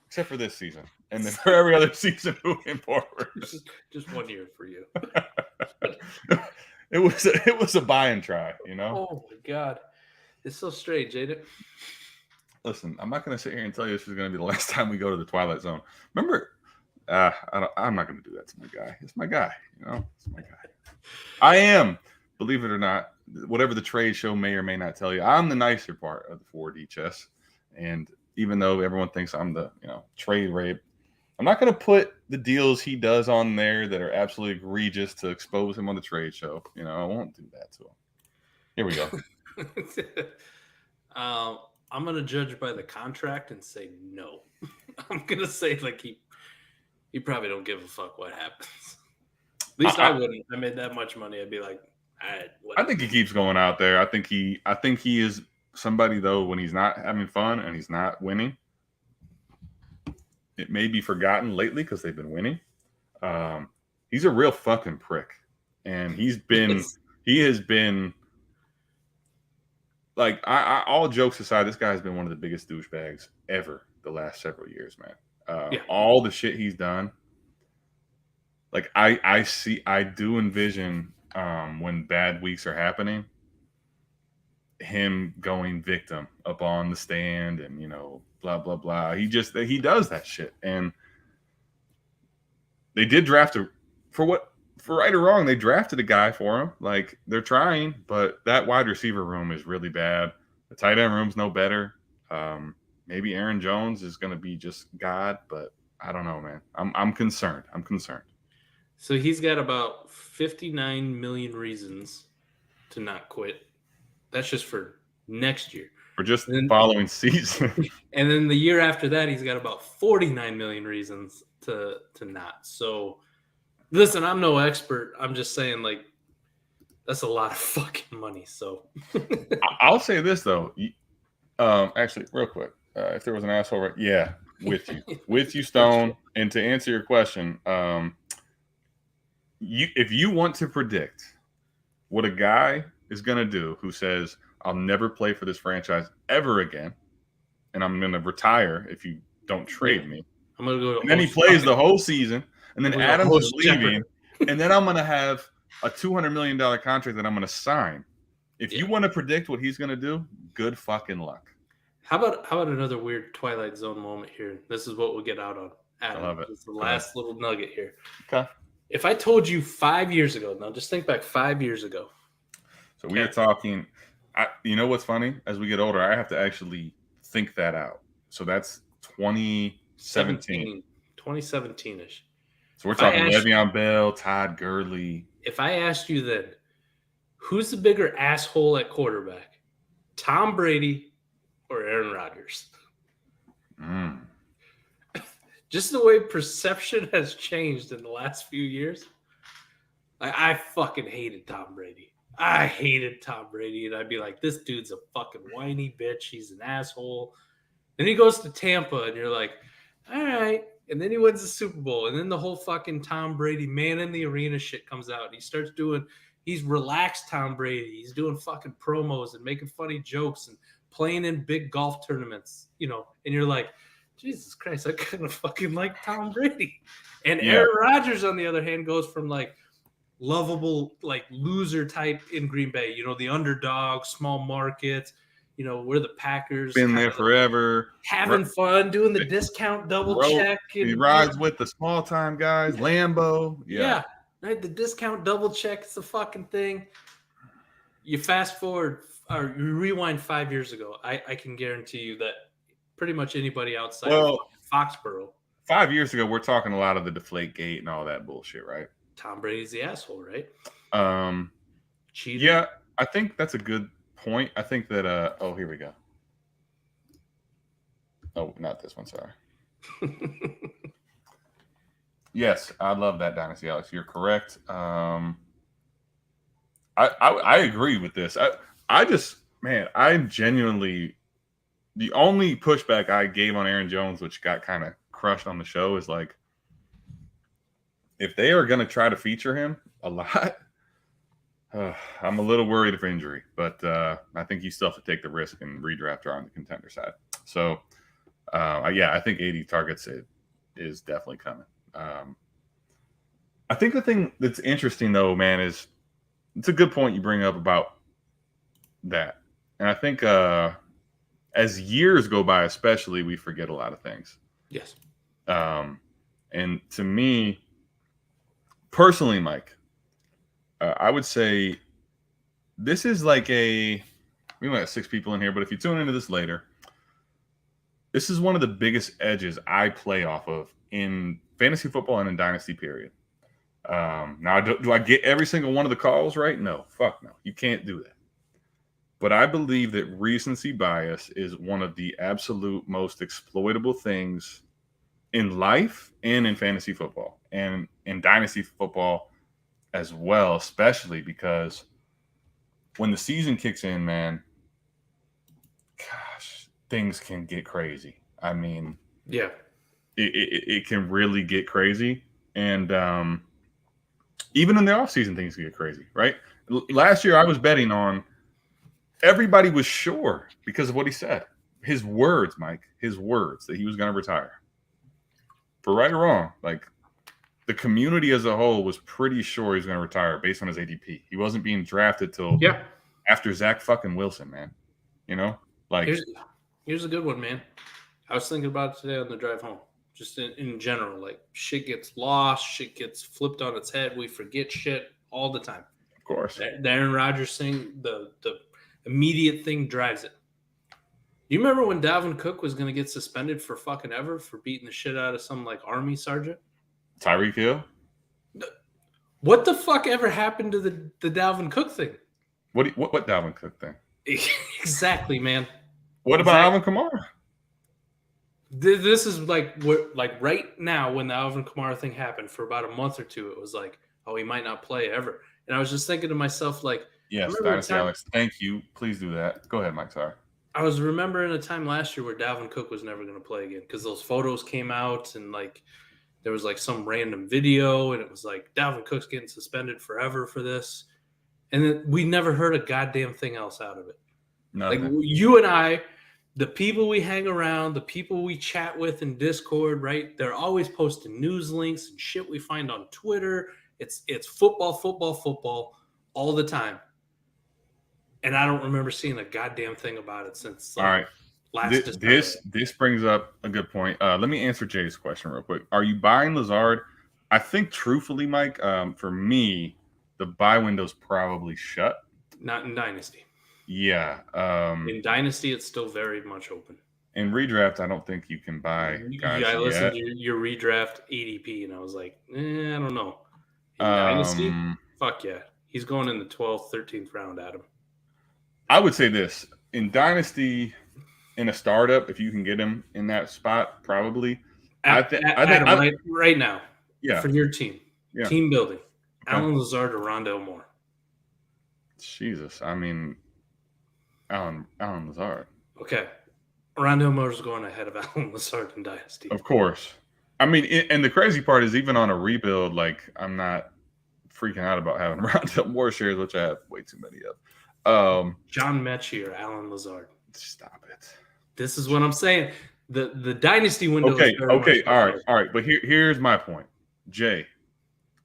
Except for this season. And then for every other season moving forward. Just 1 year for you. It was a buy and try, you know? Oh, my God. It's so strange, ain't it? Listen, I'm not going to sit here and tell you this is going to be the last time we go to the Twilight Zone. Remember, I'm not going to do that to my guy. It's my guy, you know? It's my guy. I am, believe it or not, whatever the trade show may or may not tell you, I'm the nicer part of the 4D chess. And even though everyone thinks I'm the, trade rape, I'm not going to put the deals he does on there that are absolutely egregious to expose him on the trade show. I won't do that to him. Here we go. I'm going to judge by the contract and say no. I'm going to say, like, he probably don't give a fuck what happens. At least I wouldn't. If I made that much money, I'd be like, all right, whatever. I think he keeps going out there. I think he is somebody, though, when he's not having fun and he's not winning. It may be forgotten lately because they've been winning. He's a real fucking prick. And he has been like, all jokes aside, this guy has been one of the biggest douchebags ever the last several years, man. All the shit he's done. Like, I do envision when bad weeks are happening, him going victim up on the stand and, blah, blah, blah. He does that shit. And they did draft for right or wrong, they drafted a guy for him. Like, they're trying, but that wide receiver room is really bad. The tight end room's no better. Maybe Aaron Jones is going to be just God, but I don't know, man. I'm concerned. So he's got about 59 million reasons to not quit. That's just for next year. For just the following season. And then the year after that, he's got about 49 million reasons to not. So, listen, I'm no expert. I'm just saying, like, that's a lot of fucking money. So I'll say this, though. Actually, real quick. If there was an asshole, right? Yeah, with you, Stone. And to answer your question, if you want to predict what a guy is going to do who says, I'll never play for this franchise ever again, and I'm going to retire if you don't trade me. I'm going to go. And then he plays the whole season, and then Adams is leaving, and then I'm going to have a $200 million contract that I'm going to sign. If you want to predict what he's going to do, good fucking luck. How about another weird Twilight Zone moment here? This is what we'll get out on. Adam, I love it. It's the last little nugget here. Okay. If I told you 5 years ago, now just think back 5 years ago. So we are talking, you know what's funny? As we get older, I have to actually think that out. So that's 2017. 2017-ish. So we're talking Le'Veon Bell, Todd Gurley. if I asked you then, who's the bigger asshole at quarterback, Tom Brady or Aaron Rodgers? Mm. Just the way perception has changed in the last few years. I fucking hated Tom Brady. I hated Tom Brady, and I'd be like, this dude's a fucking whiny bitch. He's an asshole. Then he goes to Tampa, and you're like, all right. And then he wins the Super Bowl, and then the whole fucking Tom Brady man in the arena shit comes out. And he starts doing, he's relaxed Tom Brady. He's doing fucking promos and making funny jokes and playing in big golf tournaments, you know. And you're like, Jesus Christ, I kind of fucking like Tom Brady. And Yeah. Aaron Rodgers, on the other hand, goes from like lovable, like loser type in Green Bay, you know, the underdog, small markets, you know, we're the Packers. Been there forever. Having fun, doing the discount double check. He rides with the small time guys, Lambo. Yeah, right. The discount double check is the fucking thing. You fast forward or you rewind 5 years ago. I can guarantee you that pretty much anybody outside of Foxborough. 5 years ago, we're talking a lot of the Deflate Gate and all that bullshit, right? Tom Brady's the asshole, right? Cheating. Yeah, I think that's a good point. I think that oh, here we go. Oh, not this one, sorry. Yes, I love that Dynasty, Alex. You're correct. I agree with this. I'm genuinely, the only pushback I gave on Aaron Jones, which got kind of crushed on the show, is like, if they are going to try to feature him a lot, I'm a little worried of injury, but I think you still have to take the risk and redraft her on the contender side. So, yeah, I think 80 targets is definitely coming. I think the thing that's interesting, though, man, is it's a good point you bring up about that. And I think as years go by, especially, we forget a lot of things. Yes. And to me, personally, Mike, I would say this is like we only have 6 people in here, but if you tune into this later, this is one of the biggest edges I play off of in fantasy football and in Dynasty, period. Now, do I get every single one of the calls right? No, fuck no. You can't do that. But I believe that recency bias is one of the absolute most exploitable things in life and in fantasy football and in Dynasty football as well, especially because when the season kicks in, man, gosh, things can get crazy. I mean, yeah, it can really get crazy. And even in the offseason, things can get crazy, right? Last year, I was betting on everybody was sure because of what he said. His words, Mike, his words that he was going to retire. For right or wrong, like the community as a whole was pretty sure he was going to retire based on his ADP. He wasn't being drafted till after Zach fucking Wilson, man. You know, like here's a good one, man. I was thinking about it today on the drive home. Just in general, like shit gets lost, shit gets flipped on its head. We forget shit all the time. Of course. The Aaron Rodgers thing, the immediate thing drives it. You remember when Dalvin Cook was going to get suspended for fucking ever for beating the shit out of some like Army sergeant? Tyreek Hill? What the fuck ever happened to the Dalvin Cook thing? What Dalvin Cook thing? Exactly, man. What about Alvin Kamara? This is like right now when the Alvin Kamara thing happened for about a month or two, it was like, oh, he might not play ever. And I was just thinking to myself, like, yes, Dynasty Alex, thank you. Please do that. Go ahead, Mike. Sorry. I was remembering a time last year where Dalvin Cook was never going to play again because those photos came out and like there was like some random video and it was like Dalvin Cook's getting suspended forever for this. And then we never heard a goddamn thing else out of it. Nothing. Like you and I, the people we hang around, the people we chat with in Discord, right? They're always posting news links and shit we find on Twitter. It's football all the time. And I don't remember seeing a goddamn thing about it since all right. last This brings up a good point. Let me answer Jay's question real quick. Are you buying Lazard? I think truthfully, Mike, for me, the buy window's probably shut. Not in Dynasty. Yeah. In Dynasty, it's still very much open. In redraft, I don't think you can buy guys I listened yet. to your redraft ADP, and I was like, I don't know. In Dynasty, Fuck yeah. He's going in the 12th, 13th round, Adam. I would say this in Dynasty, in a startup, if you can get him in that spot, probably. Adam, right now, Yeah. for your team, Yeah. team building, Okay. Allen Lazard or Rondale Moore? Jesus. I mean, Allen Lazard. Okay. Rondale Moore's going ahead of Allen Lazard in Dynasty. Of course. I mean, and the crazy part is even on a rebuild, like I'm not freaking out about having Rondale Moore shares, which I have way too many of. John Mechie or Allen Lazard? Stop it. This is what I'm saying. The Dynasty window Okay, is very much all right. But here's my point. Jay,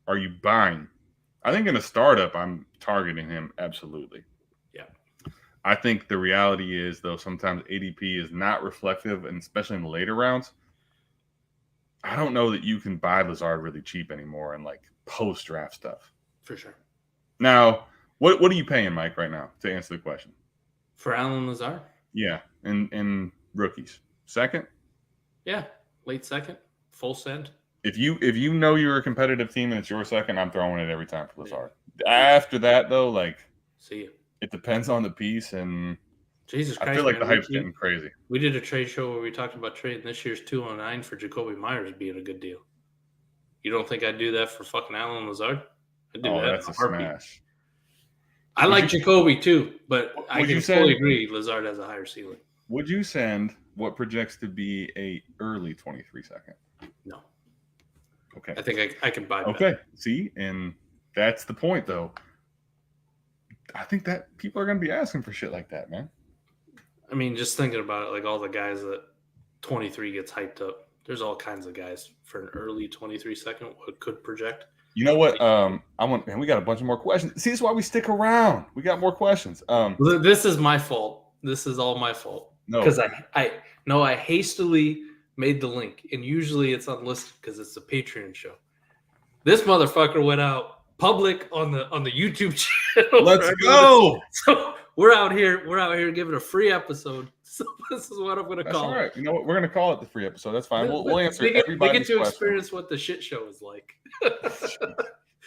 are you buying? I think in a startup, I'm targeting him absolutely. Yeah. I think the reality is, though, sometimes ADP is not reflective, and especially in the later rounds. I don't know that you can buy Lazard really cheap anymore and like post-draft stuff. For sure. Now, what are you paying, Mike, right now to answer the question? For Allen Lazard? Yeah, in rookies. Second? Yeah, late second, full send. If you know you're a competitive team and it's your second, I'm throwing it every time for Lazard. After that, though, like, see you. It depends on the piece, and Jesus Christ, I feel like man, the hype's getting crazy. We did a trade show where we talked about trading this year's 209 for Jacoby Myers being a good deal. You don't think I'd do that for fucking Allen Lazard? I'd do that. That's a smash. I like Jacoby too, but I can fully agree Lazard has a higher ceiling. Would you send what projects to be a early 23 second? No. Okay. I think I can buy that. Okay. See, and that's the point, though. I think that people are going to be asking for shit like that, man. I mean, just thinking about it, like all the guys that 23 gets hyped up. There's all kinds of guys for an early 23 second what could project. You know what? Man, we got a bunch of more questions. See, this is why we stick around. We got more questions. This is my fault. This is all my fault. No, because I hastily made the link, and usually it's unlisted because it's a Patreon show. This motherfucker went out public on the YouTube channel. Let's go. So we're out here giving a free episode. So this is what I'm going to call all right. it. You know what? We're going to call it the free episode. That's fine. We'll answer everybody's They get to question. experience what the shit show is like.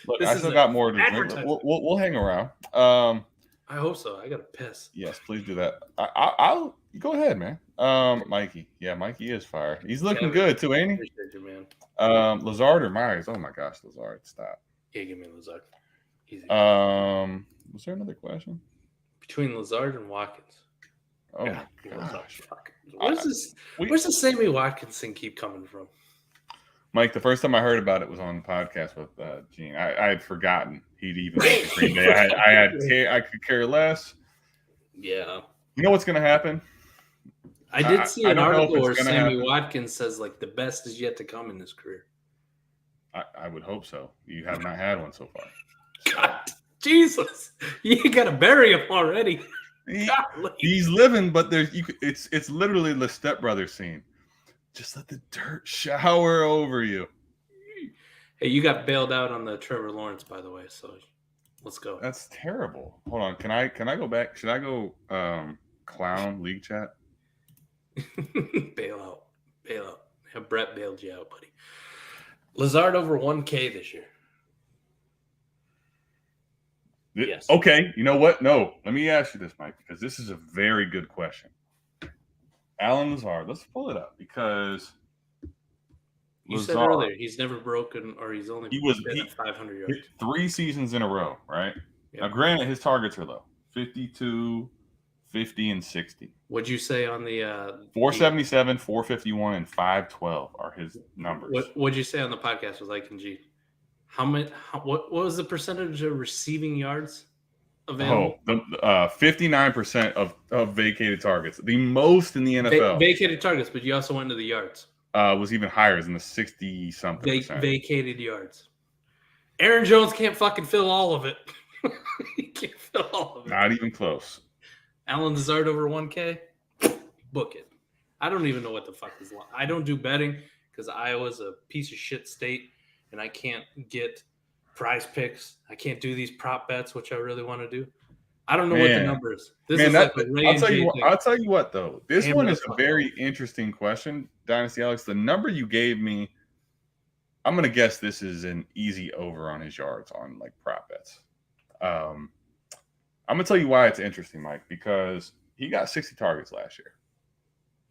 Look, I still got more to do. We'll hang around. I hope so. I got to piss. Yes, please do that. I'll go ahead, man. Mikey. Yeah, Mikey is fire. He's looking good too, ain't he? Appreciate you, man. Lazard or Myers? Oh my gosh, Lazard. Stop. Yeah, give me Lazard. Easy. Was there another question? Between Lazard and Watkins. Oh my gosh. Where's the Sammy Watkins thing keep coming from? Mike, the first time I heard about it was on the podcast with Gene. I had forgotten he'd even make the Green Bay. I could care less. Yeah. You know what's going to happen? I did see an article where Sammy Watkins says like the best is yet to come in his career. I would hope so. You have not had one so far. God, Jesus, you got to bury him already. He's living, but it's literally the Step Brothers scene. Just let the dirt shower over you. Hey, you got bailed out on the Trevor Lawrence, by the way. So let's go. That's terrible. Hold on. Can I go back? Should I go clown league chat? Bail out. Yeah, Brett bailed you out, buddy. Lazard over 1K this year. Yes. Okay. You know what? No. Let me ask you this, Mike, because this is a very good question. Allen Lazard. Let's pull it up because you said earlier he's never broken, or he's only been at 500 yards. 3 seasons in a row, right? Yep. Now, granted, his targets are low: 52, 50, and 60. What'd you say on the 477, 451, and 512 are his numbers. What'd you say on the podcast with Ike and G? What was the percentage of receiving yards available? 59% of vacated targets, the most in the NFL. Vacated targets, but you also went to the yards. Was even higher, than the 60-something percent. Vacated yards. Aaron Jones can't fucking fill all of it. He can't fill all of it. Not even close. Allen Lazard over 1K? Book it. I don't even know what the fuck is. I don't do betting because Iowa's a piece of shit state, and I can't get prize picks. I can't do these prop bets, which I really want to do. I don't know what the number is. I'll tell you what, though. This one is a very interesting question, Dynasty Alex. The number you gave me, I'm gonna guess this is an easy over on his yards on like prop bets. I'm gonna tell you why it's interesting, Mike, because he got 60 targets last year.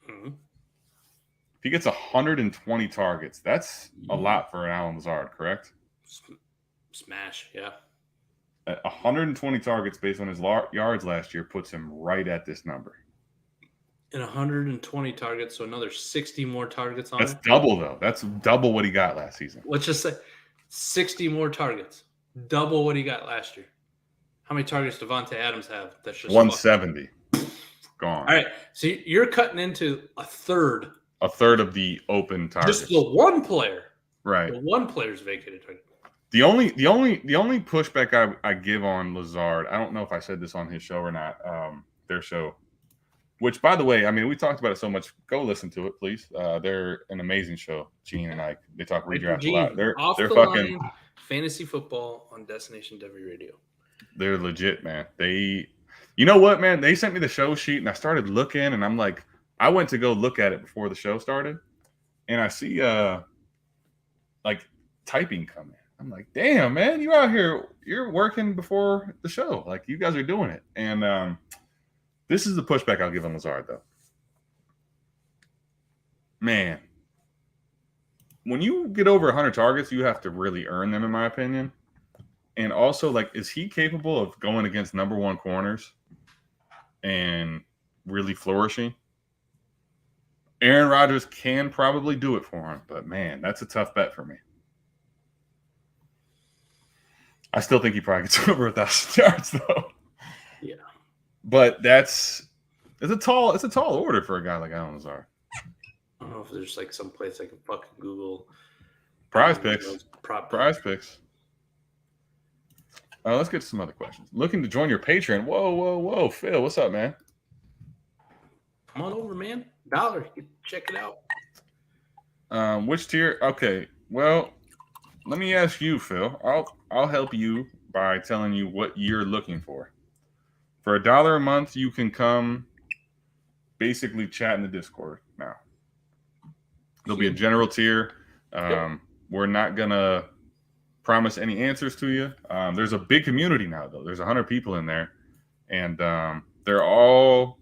Mm-hmm. If he gets 120 targets, that's a lot for an Allen Lazard, correct? Smash, yeah. 120 targets based on his yards last year puts him right at this number. And 120 targets, so another 60 more targets on That's it. double, though. That's double what he got last season. Let's just say 60 more targets, double what he got last year. How many targets Devontae Adams have? That's just 170. Gone. All right, so you're cutting into a third of the open targets. Just the one player, right? The one player's vacated target. The only pushback I give on Lazard, I don't know if I said this on his show or not, their show, which, by the way, I mean, we talked about it so much. Go listen to it, please. They're an amazing show. Gene and I, they talk redraft a lot. They're fucking line, fantasy football on Destination Devy Radio. They're legit, man. You know what, man? They sent me the show sheet, and I started looking, and I'm like, I went to go look at it before the show started, and I see like typing coming. I'm like, damn, man, you out here, you're working before the show. Like, you guys are doing it. And this is the pushback I'll give on Lazard, though. Man, when you get over 100 targets, you have to really earn them, in my opinion. And also, like, is he capable of going against number one corners and really flourishing? Aaron Rodgers can probably do it for him, but, man, that's a tough bet for me. I still think he probably gets over 1,000 yards, though. Yeah. But it's a tall order for a guy like Allen Lazard. I don't know if there's like some place I can fucking Google Prize Picks. Prize Picks. Let's get to some other questions. Looking to join your Patreon. Whoa. Phil, what's up, man? Come on over, man. $1. Check it out. Which tier? Okay. Well, let me ask you, Phil. I'll help you by telling you what you're looking for. For $1 a month, you can come basically chat in the Discord now. There'll be a general tier. We're not gonna promise any answers to you. There's a big community now, though. There's 100 people in there, and they're all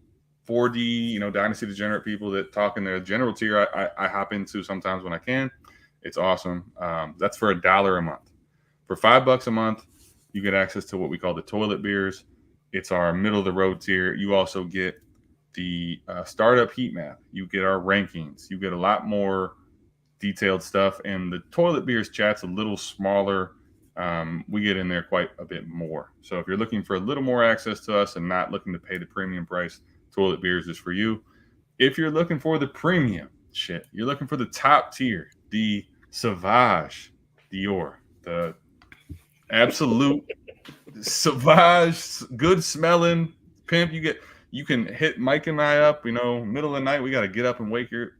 4D, Dynasty Degenerate people that talk in their general tier. I hop into sometimes when I can. It's awesome. That's for $1 a month. For $5 a month, you get access to what we call the toilet beers. It's our middle of the road tier. You also get the startup heat map. You get our rankings. You get a lot more detailed stuff. And the toilet beers chat's a little smaller. We get in there quite a bit more. So if you're looking for a little more access to us and not looking to pay the premium price, toilet beers is for you. If you're looking for the premium shit, you're looking for the top tier, the Sauvage Dior, the absolute Sauvage, good smelling pimp. You can hit Mike and I up, middle of the night. We got to get up and wake your.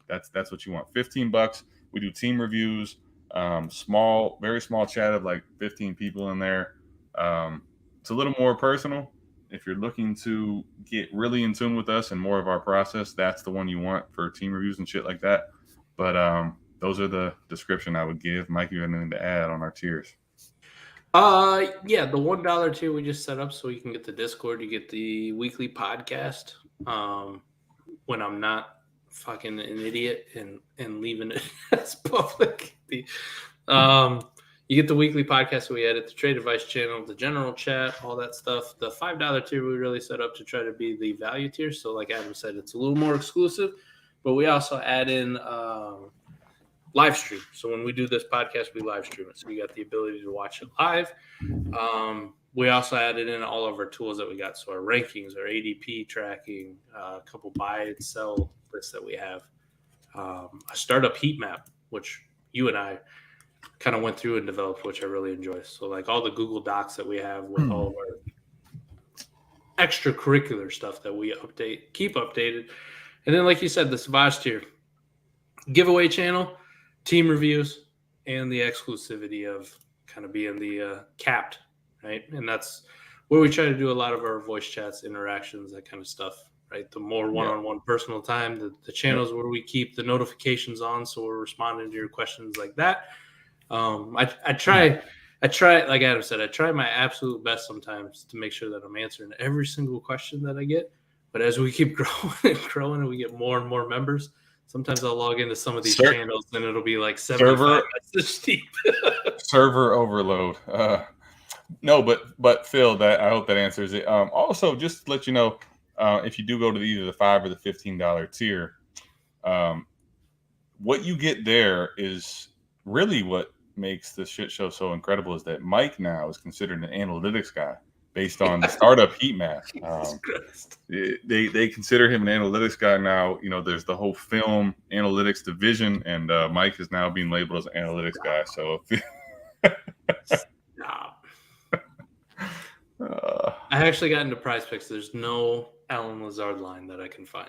That's what you want. $15. We do team reviews. Very small chat of like 15 people in there. It's a little more personal. If you're looking to get really in tune with us and more of our process, that's the one you want for team reviews and shit like that. But those are the description I would give. Mike, you have anything to add on our tiers? Yeah, the $1 tier we just set up so you can get the Discord. You get the weekly podcast. When I'm not fucking an idiot and leaving it as public. You get the weekly podcast we edit, the trade advice channel, the general chat, all that stuff. The $5 tier we really set up to try to be the value tier. So like Adam said, it's a little more exclusive, but we also add in live stream. So when we do this podcast, we live stream it. So you got the ability to watch it live. We also added in all of our tools that we got. So our rankings, our ADP tracking, a couple buy and sell lists that we have, a startup heat map, which you and I kind of went through and developed, which I really enjoy. So like all the Google Docs that we have with all of our extracurricular stuff that we keep updated. And then, like you said, the Savage tier giveaway channel, team reviews, and the exclusivity of kind of being the capped, right? And that's where we try to do a lot of our voice chats, interactions, that kind of stuff, right? The more one-on-one personal time, the channels where we keep the notifications on, so we're responding to your questions like that. I try, like Adam said, I try my absolute best sometimes to make sure that I'm answering every single question that I get. But as we keep growing and we get more and more members, sometimes I'll log into some of these channels and it'll be like 75 messages deep. Server overload. No, but Phil, I hope that answers it. Also, just to let you know, if you do go to either the $5 or the $15 tier, what you get there is really what makes the shit show so incredible. Is that Mike now is considered an analytics guy based on the startup heat map. They consider him an analytics guy now. You know, there's the whole film analytics division, and Mike is now being labeled as an analytics guy. So. I actually got into Prize Picks. There's no Alan Lazard line that I can find.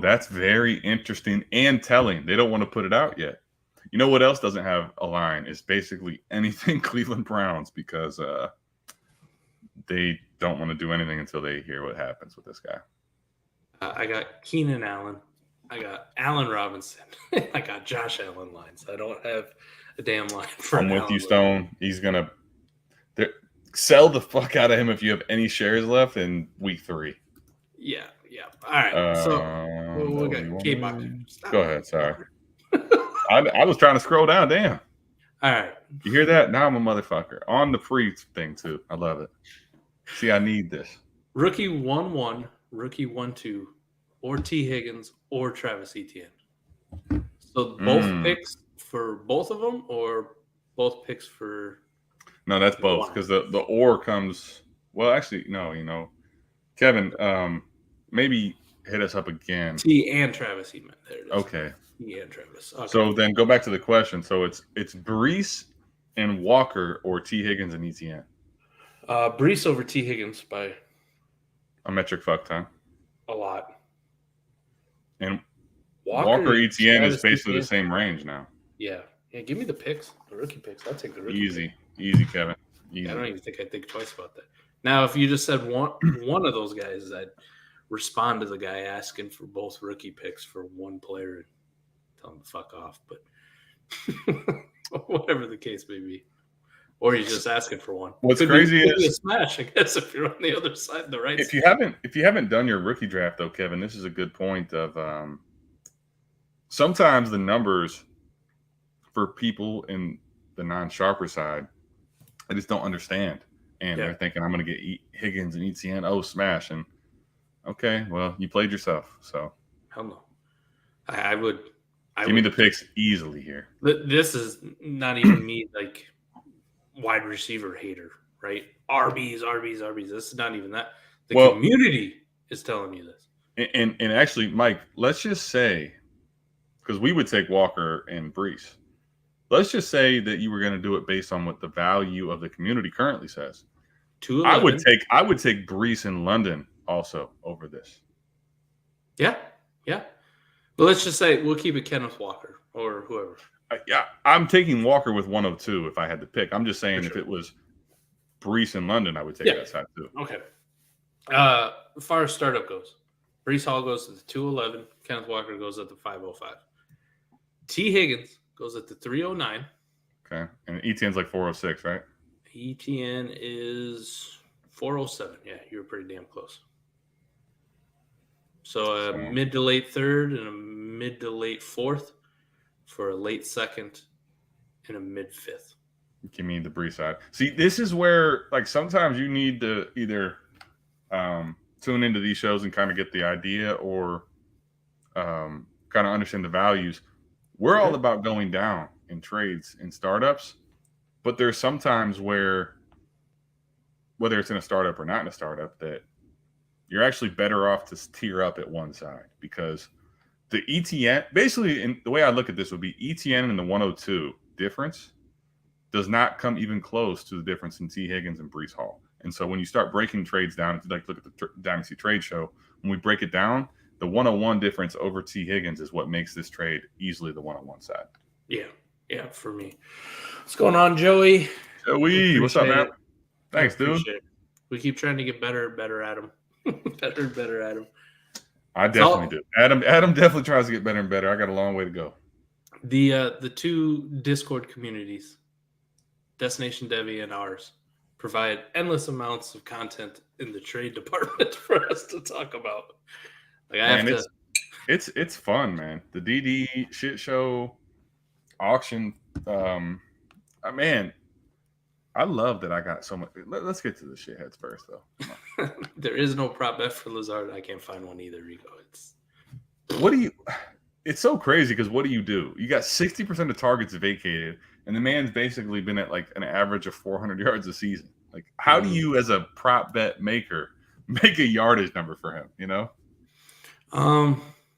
That's very interesting and telling. They don't want to put it out yet. You know what else doesn't have a line is basically anything Cleveland Browns, because they don't want to do anything until they hear what happens with this guy. I got Keenan Allen. I got Allen Robinson. I got Josh Allen lines. I don't have a damn line for I'm with you, Stone. He's going to sell the fuck out of him if you have any shares left in week 3. Yeah. All right. So we got K-Bach. Go ahead. Sorry. I was trying to scroll down. Damn. All right. You hear that? Now I'm a motherfucker. On the free thing, too. I love it. See, I need this. Rookie 1-1, rookie 1-2, or T. Higgins or Travis Etienne. So both picks for both of them, or both picks for... No, that's both, because the or comes... Well, actually, no, you know. Kevin, maybe hit us up again. T and Travis, he meant. There it is. Okay. T and Travis. Okay. So then go back to the question. So it's Breece and Walker, or T. Higgins and Etienne? Breece over T. Higgins by a metric fuck time. A lot. And Walker Etienne is basically the same range now. Yeah. Give me the picks, the rookie picks. I'll take the rookie. Easy, Kevin. Easy. I don't even think I'd think twice about that. Now, if you just said one of those guys, I'd respond to the guy asking for both rookie picks for one player and tell him to fuck off. But whatever the case may be. Or he's just asking for one. What's crazy is a smash, I guess, if you're on the other side, the right side. If you haven't done your rookie draft, though, Kevin, this is a good point of sometimes the numbers for people in the non-sharper side, I just don't understand. And they're thinking, I'm going to get Higgins and Etienne. Oh, smash. And okay, well, you played yourself. So hell no. I would give me the picks easily here. This is not even me like wide receiver hater, right? RBs. This is not even that. The community is telling you this. And actually, Mike, let's just say, because we would take Walker and Breece. Let's just say that you were going to do it based on what the value of the community currently says. I would take Breece in London also over this. Yeah. But let's just say we'll keep it Kenneth Walker or whoever. Yeah, I'm taking Walker with 102 if I had to pick. I'm just saying if it was Breece in London, I would take that side too. Okay. As far as startup goes, Breece Hall goes at the 211. Kenneth Walker goes at the 505. T. Higgins goes at the 309. Okay. And Etienne's like 406, right? Etienne is 407. Yeah, you were pretty damn close. So a mid to late third and a mid to late fourth for a late second and a mid fifth. Give me the Breece side. See, this is where like sometimes you need to either tune into these shows and kind of get the idea or kind of understand the values. We're all about going down in trades and startups, but there's sometimes where, whether it's in a startup or not in a startup, that you're actually better off to tier up at one side, because the Etienne, basically, in the way I look at this would be Etienne and the 102 difference does not come even close to the difference in T. Higgins and Breece Hall. And so when you start breaking trades down, if you like to look at the Dynasty Trade Show, when we break it down, the 101 difference over T. Higgins is what makes this trade easily the 101 side. Yeah, for me. What's going on, Joey? Joey, what's up, man? Thanks, dude. We keep trying to get better at them. Better and better, Adam. I definitely do. Adam definitely tries to get better and better. I got a long way to go. The two Discord communities, Destination Devi and ours, provide endless amounts of content in the trade department for us to talk about. Like I have to. It's fun, man. The DD shit show auction. Man, I love that I got so much. Let's get to the shitheads first, though. There is no prop bet for Lazard. I can't find one either, Rico. It's so crazy because what do? You got 60% of targets vacated, and the man's basically been at like an average of 400 yards a season. Like, how do you, as a prop bet maker, make a yardage number for him? You know? Let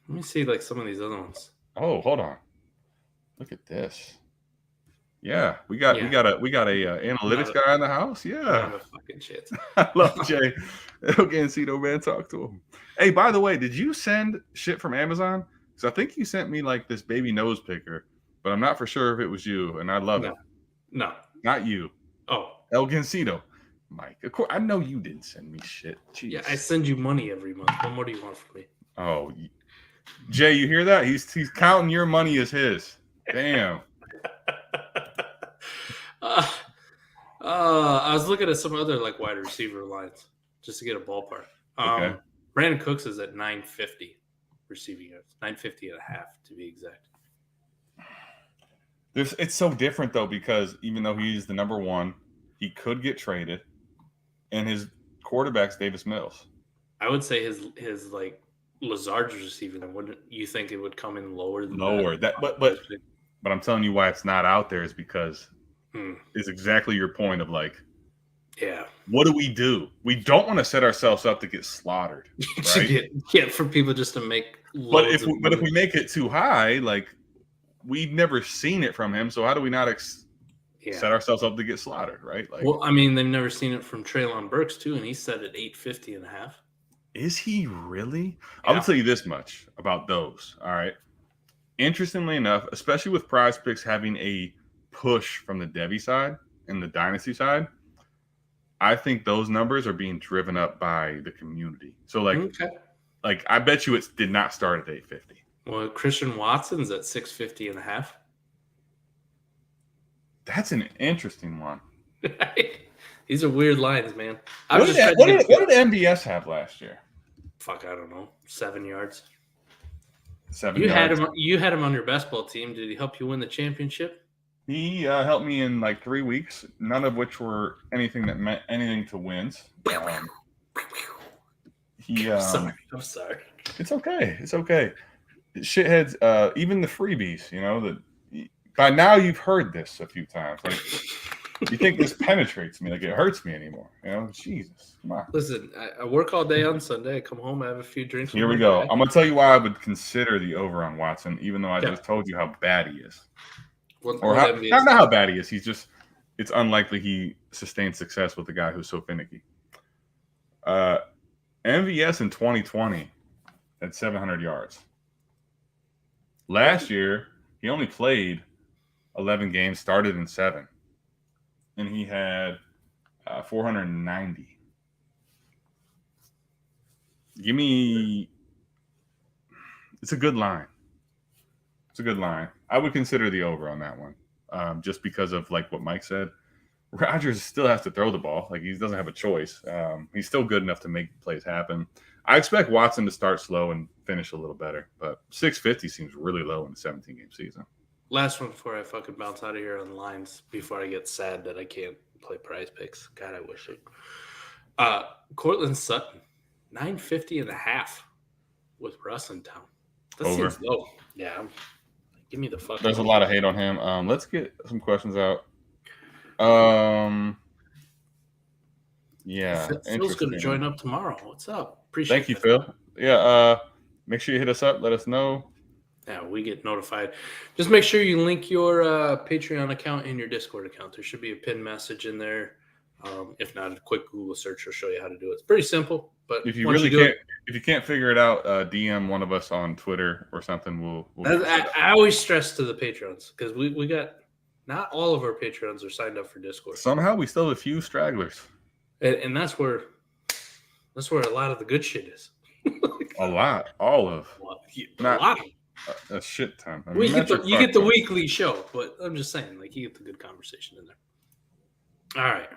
me see like some of these other ones. Oh, hold on. Look at this. Yeah, we got a analytics guy in the house. Yeah, fucking shit. I love Jay. Gancito, man, talk to him. Hey, by the way, did you send shit from Amazon? Because I think you sent me like this baby nose picker, but I'm not for sure if it was you, and I love it. No, not you. Oh, El Gancito, Mike. Of course, I know you didn't send me shit. Jeez. Yeah, I send you money every month. What more do you want from me? Oh, Jay, you hear that? He's counting your money as his. Damn. I was looking at some other like wide receiver lines just to get a ballpark. Okay. Brandon Cooks is at 950 receiving yards, 950 and a half to be exact. It's so different though because even though he's the number one, he could get traded, and his quarterback's Davis Mills. I would say his like Lazard's receiving. Wouldn't you think it would come in lower than that? But I'm telling you why it's not out there is because it's exactly your point of like, yeah, what do? We don't want to set ourselves up to get slaughtered, right? For people just to make. But if we make it too high, like we've never seen it from him, so how do we not set ourselves up to get slaughtered, right? Like, well, I mean, they've never seen it from Treylon Burks too, and he's set at 850 and a half. Is he really? Yeah. I will tell you this much about those. All right. Interestingly enough, especially with Prize Picks having a push from the Devi side and the Dynasty side, I think those numbers are being driven up by the community. So, like I bet you it did not start at 850. Well, Christian Watson's at 650 and a half. That's an interesting one. These are weird lines, man. What did MVS have last year? Fuck, I don't know. 7 yards. 7 yards. You had him on your best ball team. Did he help you win the championship? He helped me in like 3 weeks, none of which were anything that meant anything to wins. I'm sorry. It's okay. Shitheads, even the freebies, you know, by now you've heard this a few times. Like, you think this penetrates me, like it hurts me anymore. You know, Jesus, come on. Listen, I work all day on Sunday. I come home, I have a few drinks. Here we go. I'm gonna tell you why I would consider the over on Watson, even though I just told you how bad he is. Not how bad he is. It's unlikely he sustained success with a guy who's so finicky. MVS in 2020 had 700 yards. Last year, he only played 11 games, started in 7. And he had 490. It's a good line. I would consider the over on that one, just because of like what Mike said. Rodgers still has to throw the ball. Like, he doesn't have a choice. He's still good enough to make plays happen. I expect Watson to start slow and finish a little better, but 650 seems really low in a 17-game season. Last one before I fucking bounce out of here on lines, before I get sad that I can't play Prize Picks. God, I wish it. Cortland Sutton, 950 and a half with Russ in town. That seems low. Yeah. Give me the fuck. There's a lot of hate on him. Let's get some questions out. Yeah. Phil's going to join up tomorrow. What's up? Thank you, Phil. Yeah. Make sure you hit us up. Let us know. Yeah, we get notified. Just make sure you link your Patreon account and your Discord account. There should be a pinned message in there. If not, a quick Google search will show you how to do it. It's pretty simple, but if you can't figure it out, DM one of us on Twitter or something. We'll I always stress to the patrons because we got not all of our patrons are signed up for Discord. Somehow we still have a few stragglers, and that's where That's where a lot of the good shit is. A lot, all of, A not lot. a shit ton. Well, you get the weekly show, but I'm just saying, like, you get the good conversation in there. All right.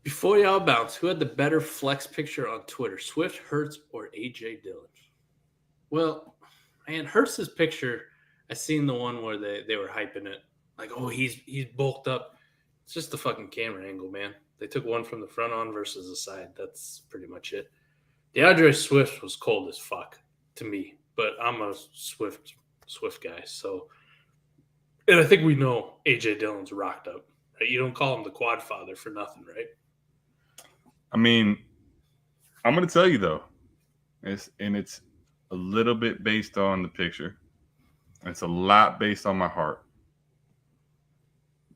Before y'all bounce, who had the better flex picture on Twitter, Swift, Hurts, or AJ Dillon? Well, man, Hurts' picture, I seen the one where they were hyping it. Like, oh, he's bulked up. It's just the fucking camera angle, man. They took one from the front on versus the side. That's pretty much it. DeAndre Swift was cold as fuck to me, but I'm a Swift guy. So, and I think we know AJ Dillon's rocked up. Right? You don't call him the quad father for nothing, right? I mean, I'm going to tell you though, it's a little bit based on the picture. It's a lot based on my heart.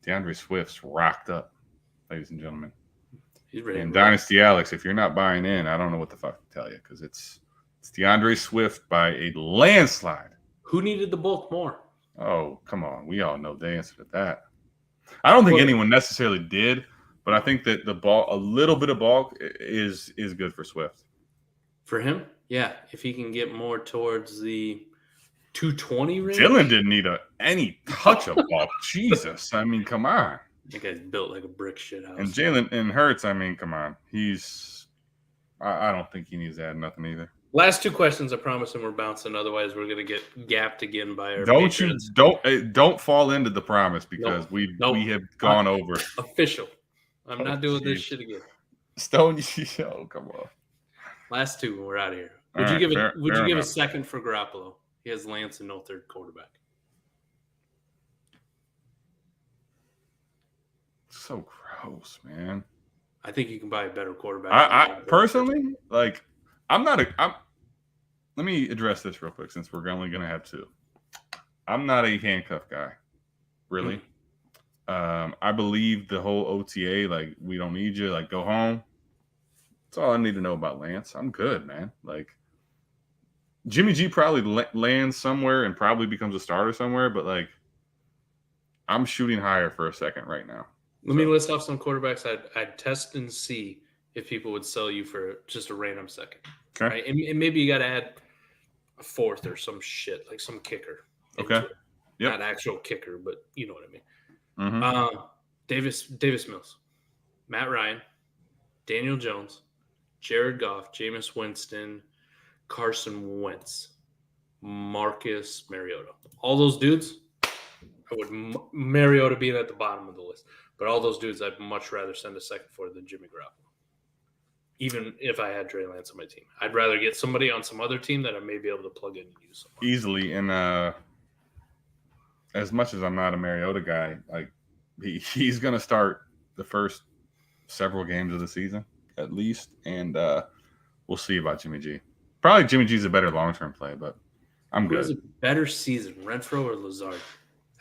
DeAndre Swift's rocked up, ladies and gentlemen. He's ready. And Dynasty Alex, if you're not buying in, I don't know what the fuck to tell you, because it's DeAndre Swift by a landslide. Who needed the bulk more? Oh, come on. We all know the answer to that. I don't think anyone necessarily did, but I think that a little bit of bulk is good for Swift. For him? Yeah. If he can get more towards the 220 range. Dillon didn't need any touch of bulk. Jesus. I mean, come on. That guy's built like a brick shit house. And Jalen and Hurts, I mean, come on. I don't think he needs to add nothing either. Last two questions, I promise, and we're bouncing. Otherwise, we're gonna get gapped again by our. Don't fall into the promise, because we have gone over. Official. I'm not doing this shit again. Stone, show. Come on. Last two, and we're out of here. Would you give a second for Garoppolo? He has Lance and no third quarterback. So gross, man. I think you can buy a better quarterback. I personally, like, let me address this real quick, since we're only going to have two. I'm not a handcuff guy, really. I believe the whole OTA, like, we don't need you, like, go home. That's all I need to know about Lance. I'm good, man. Like, Jimmy G probably lands somewhere and probably becomes a starter somewhere, but, like, I'm shooting higher for a second right now. Let me list off some quarterbacks I'd test and see if people would sell you for just a random second. Okay. Right? And maybe you got to add a fourth or some shit, like some kicker. Okay. Yep. Not actual kicker, but you know what I mean. Mm-hmm. Davis Mills, Matt Ryan, Daniel Jones, Jared Goff, Jameis Winston, Carson Wentz, Marcus Mariota. All those dudes, I would Mariota being at the bottom of the list. But all those dudes, I'd much rather send a second for than Jimmy Garoppolo. Even if I had Trey Lance on my team, I'd rather get somebody on some other team that I may be able to plug in and use easily. And as much as I'm not a Mariota guy, like he's going to start the first several games of the season at least, and we'll see about Jimmy G. Probably Jimmy G's a better long-term play, but I'm good. Who has a better season, Renfro or Lazard?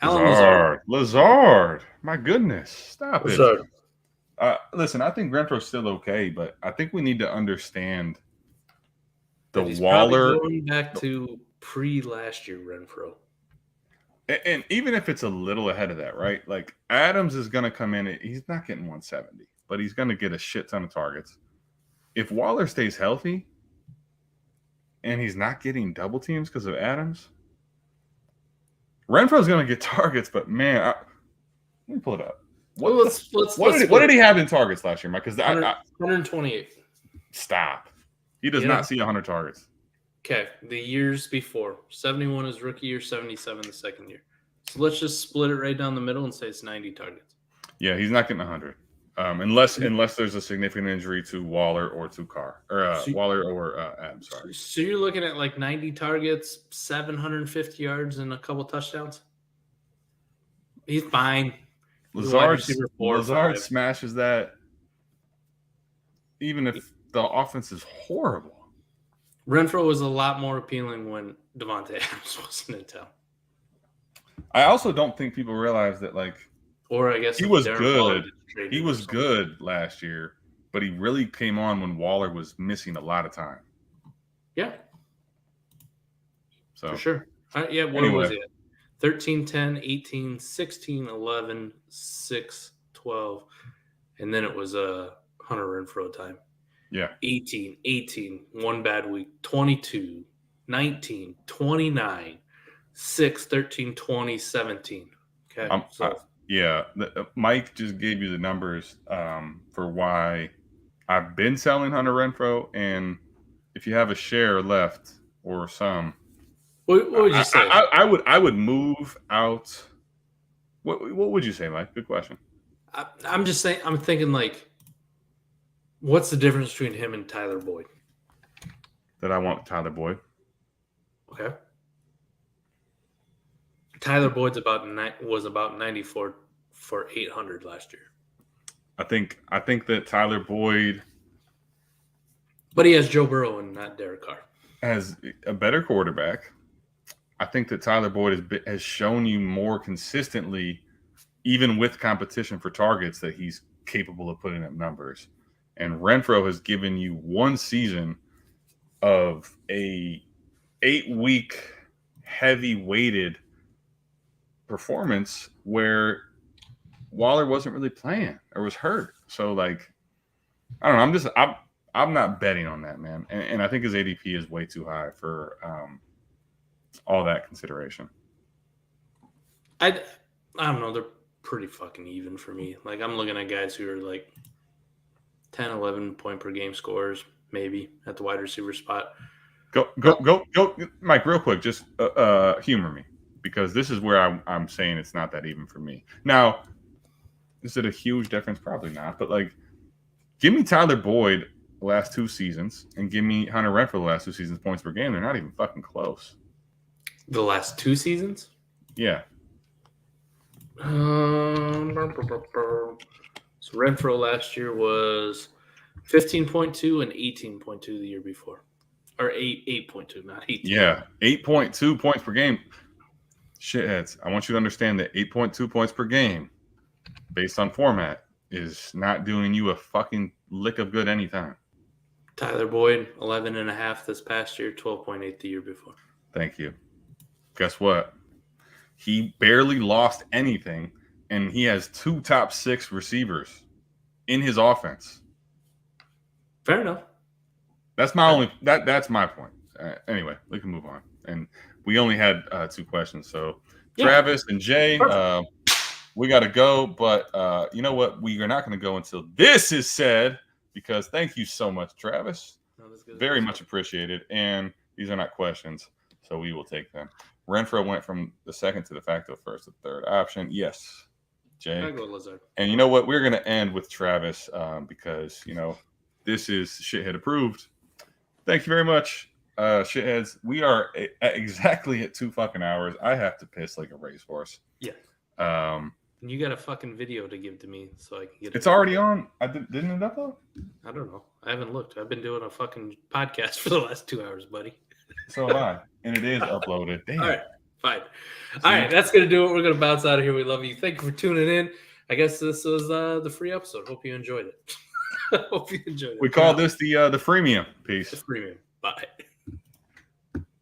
Lazard. My goodness. Stop Lazard. It. Listen, I think Renfro's still okay, but I think we need to understand the Waller. Going back to pre-last year Renfro. And even if it's a little ahead of that, right? Like Adams is going to come in. He's not getting 170, but he's going to get a shit ton of targets. If Waller stays healthy and he's not getting double teams because of Adams, Renfro's going to get targets, but man, let me pull it up. What did he have in targets last year, Mike? Because 128. Stop. He does not see 100 targets. Okay, the years before 71 is rookie year, 77 the second year. So let's just split it right down the middle and say it's 90 targets. Yeah, he's not getting 100, unless there's a significant injury to Waller or to Carr or Waller or Adams. Sorry. So you're looking at like 90 targets, 750 yards, and a couple touchdowns. He's fine. Lazard smashes that, even if the offense is horrible. Renfro was a lot more appealing when Devontae Adams wasn't in town. I also don't think people realize that, like, or I guess he was good. He was good last year, but he really came on when Waller was missing a lot of time. Yeah. So for sure. What was it? 13, 10, 18, 16, 11, 6, 12. And then it was a Hunter Renfro time. Yeah. 18, 18, one bad week, 22, 19, 29, 6, 13, 20, 17. Okay. Yeah. Mike just gave you the numbers for why I've been selling Hunter Renfrow. And if you have a share left or some, what would you say? I would move out. What would you say, Mike? Good question. I'm just saying, I'm thinking like, what's the difference between him and Tyler Boyd? That I want Tyler Boyd. Okay. Tyler Boyd's was about 94 for 800 last year. I think that Tyler Boyd, but he has Joe Burrow and not Derek Carr, as a better quarterback. I think that Tyler Boyd has shown you more consistently, even with competition for targets, that he's capable of putting up numbers. And Renfrow has given you one season of a 8-week heavy weighted performance where Waller wasn't really playing or was hurt. So like, I don't know. I'm not betting on that, man. And I think his ADP is way too high for all that consideration. I don't know. They're pretty fucking even for me. Like, I'm looking at guys who are like 10, 11 point per game scorers, maybe at the wide receiver spot. Go, Mike, real quick. Just humor me, because this is where I'm saying it's not that even for me. Now, is it a huge difference? Probably not. But like, give me Tyler Boyd the last 2 seasons and give me Hunter Renfrow the last 2 seasons points per game. They're not even fucking close. The last 2 seasons? Yeah. So Renfrow last year was 15.2 and 18.2 the year before. Or 8.2, not 18. Yeah, 8.2 points per game. Shitheads, I want you to understand that 8.2 points per game, based on format, is not doing you a fucking lick of good anytime. Tyler Boyd, 11.5 this past year, 12.8 the year before. Thank you. Guess what? He barely lost anything, and he has 2 top 6 receivers in his offense. Fair enough. That's my that's my point. Anyway, we can move on. And we only had 2 questions, so yeah. Travis and Jay, we got to go. But you know what? We are not going to go until this is said, because thank you so much, Travis. No, very much appreciated. And these are not questions, so we will take them. Renfrow went from the second to de facto first to third option. Yes, Jay. I go Lazard. And you know what? We're going to end with Travis because, you know, this is Shithead approved. Thank you very much, shitheads. We are exactly at 2 fucking hours. I have to piss like a racehorse. Yeah. You got a fucking video to give to me so I can get it. It's already on. Didn't it upload? I don't know. I haven't looked. I've been doing a fucking podcast for the last 2 hours, buddy. So have I. And it is uploaded. Damn. All right. Fine. All right. That's going to do it. We're going to bounce out of here. We love you. Thank you for tuning in. I guess this was the free episode. Hope you enjoyed it. Hope you enjoyed it. We call this the freemium piece. The freemium. Bye.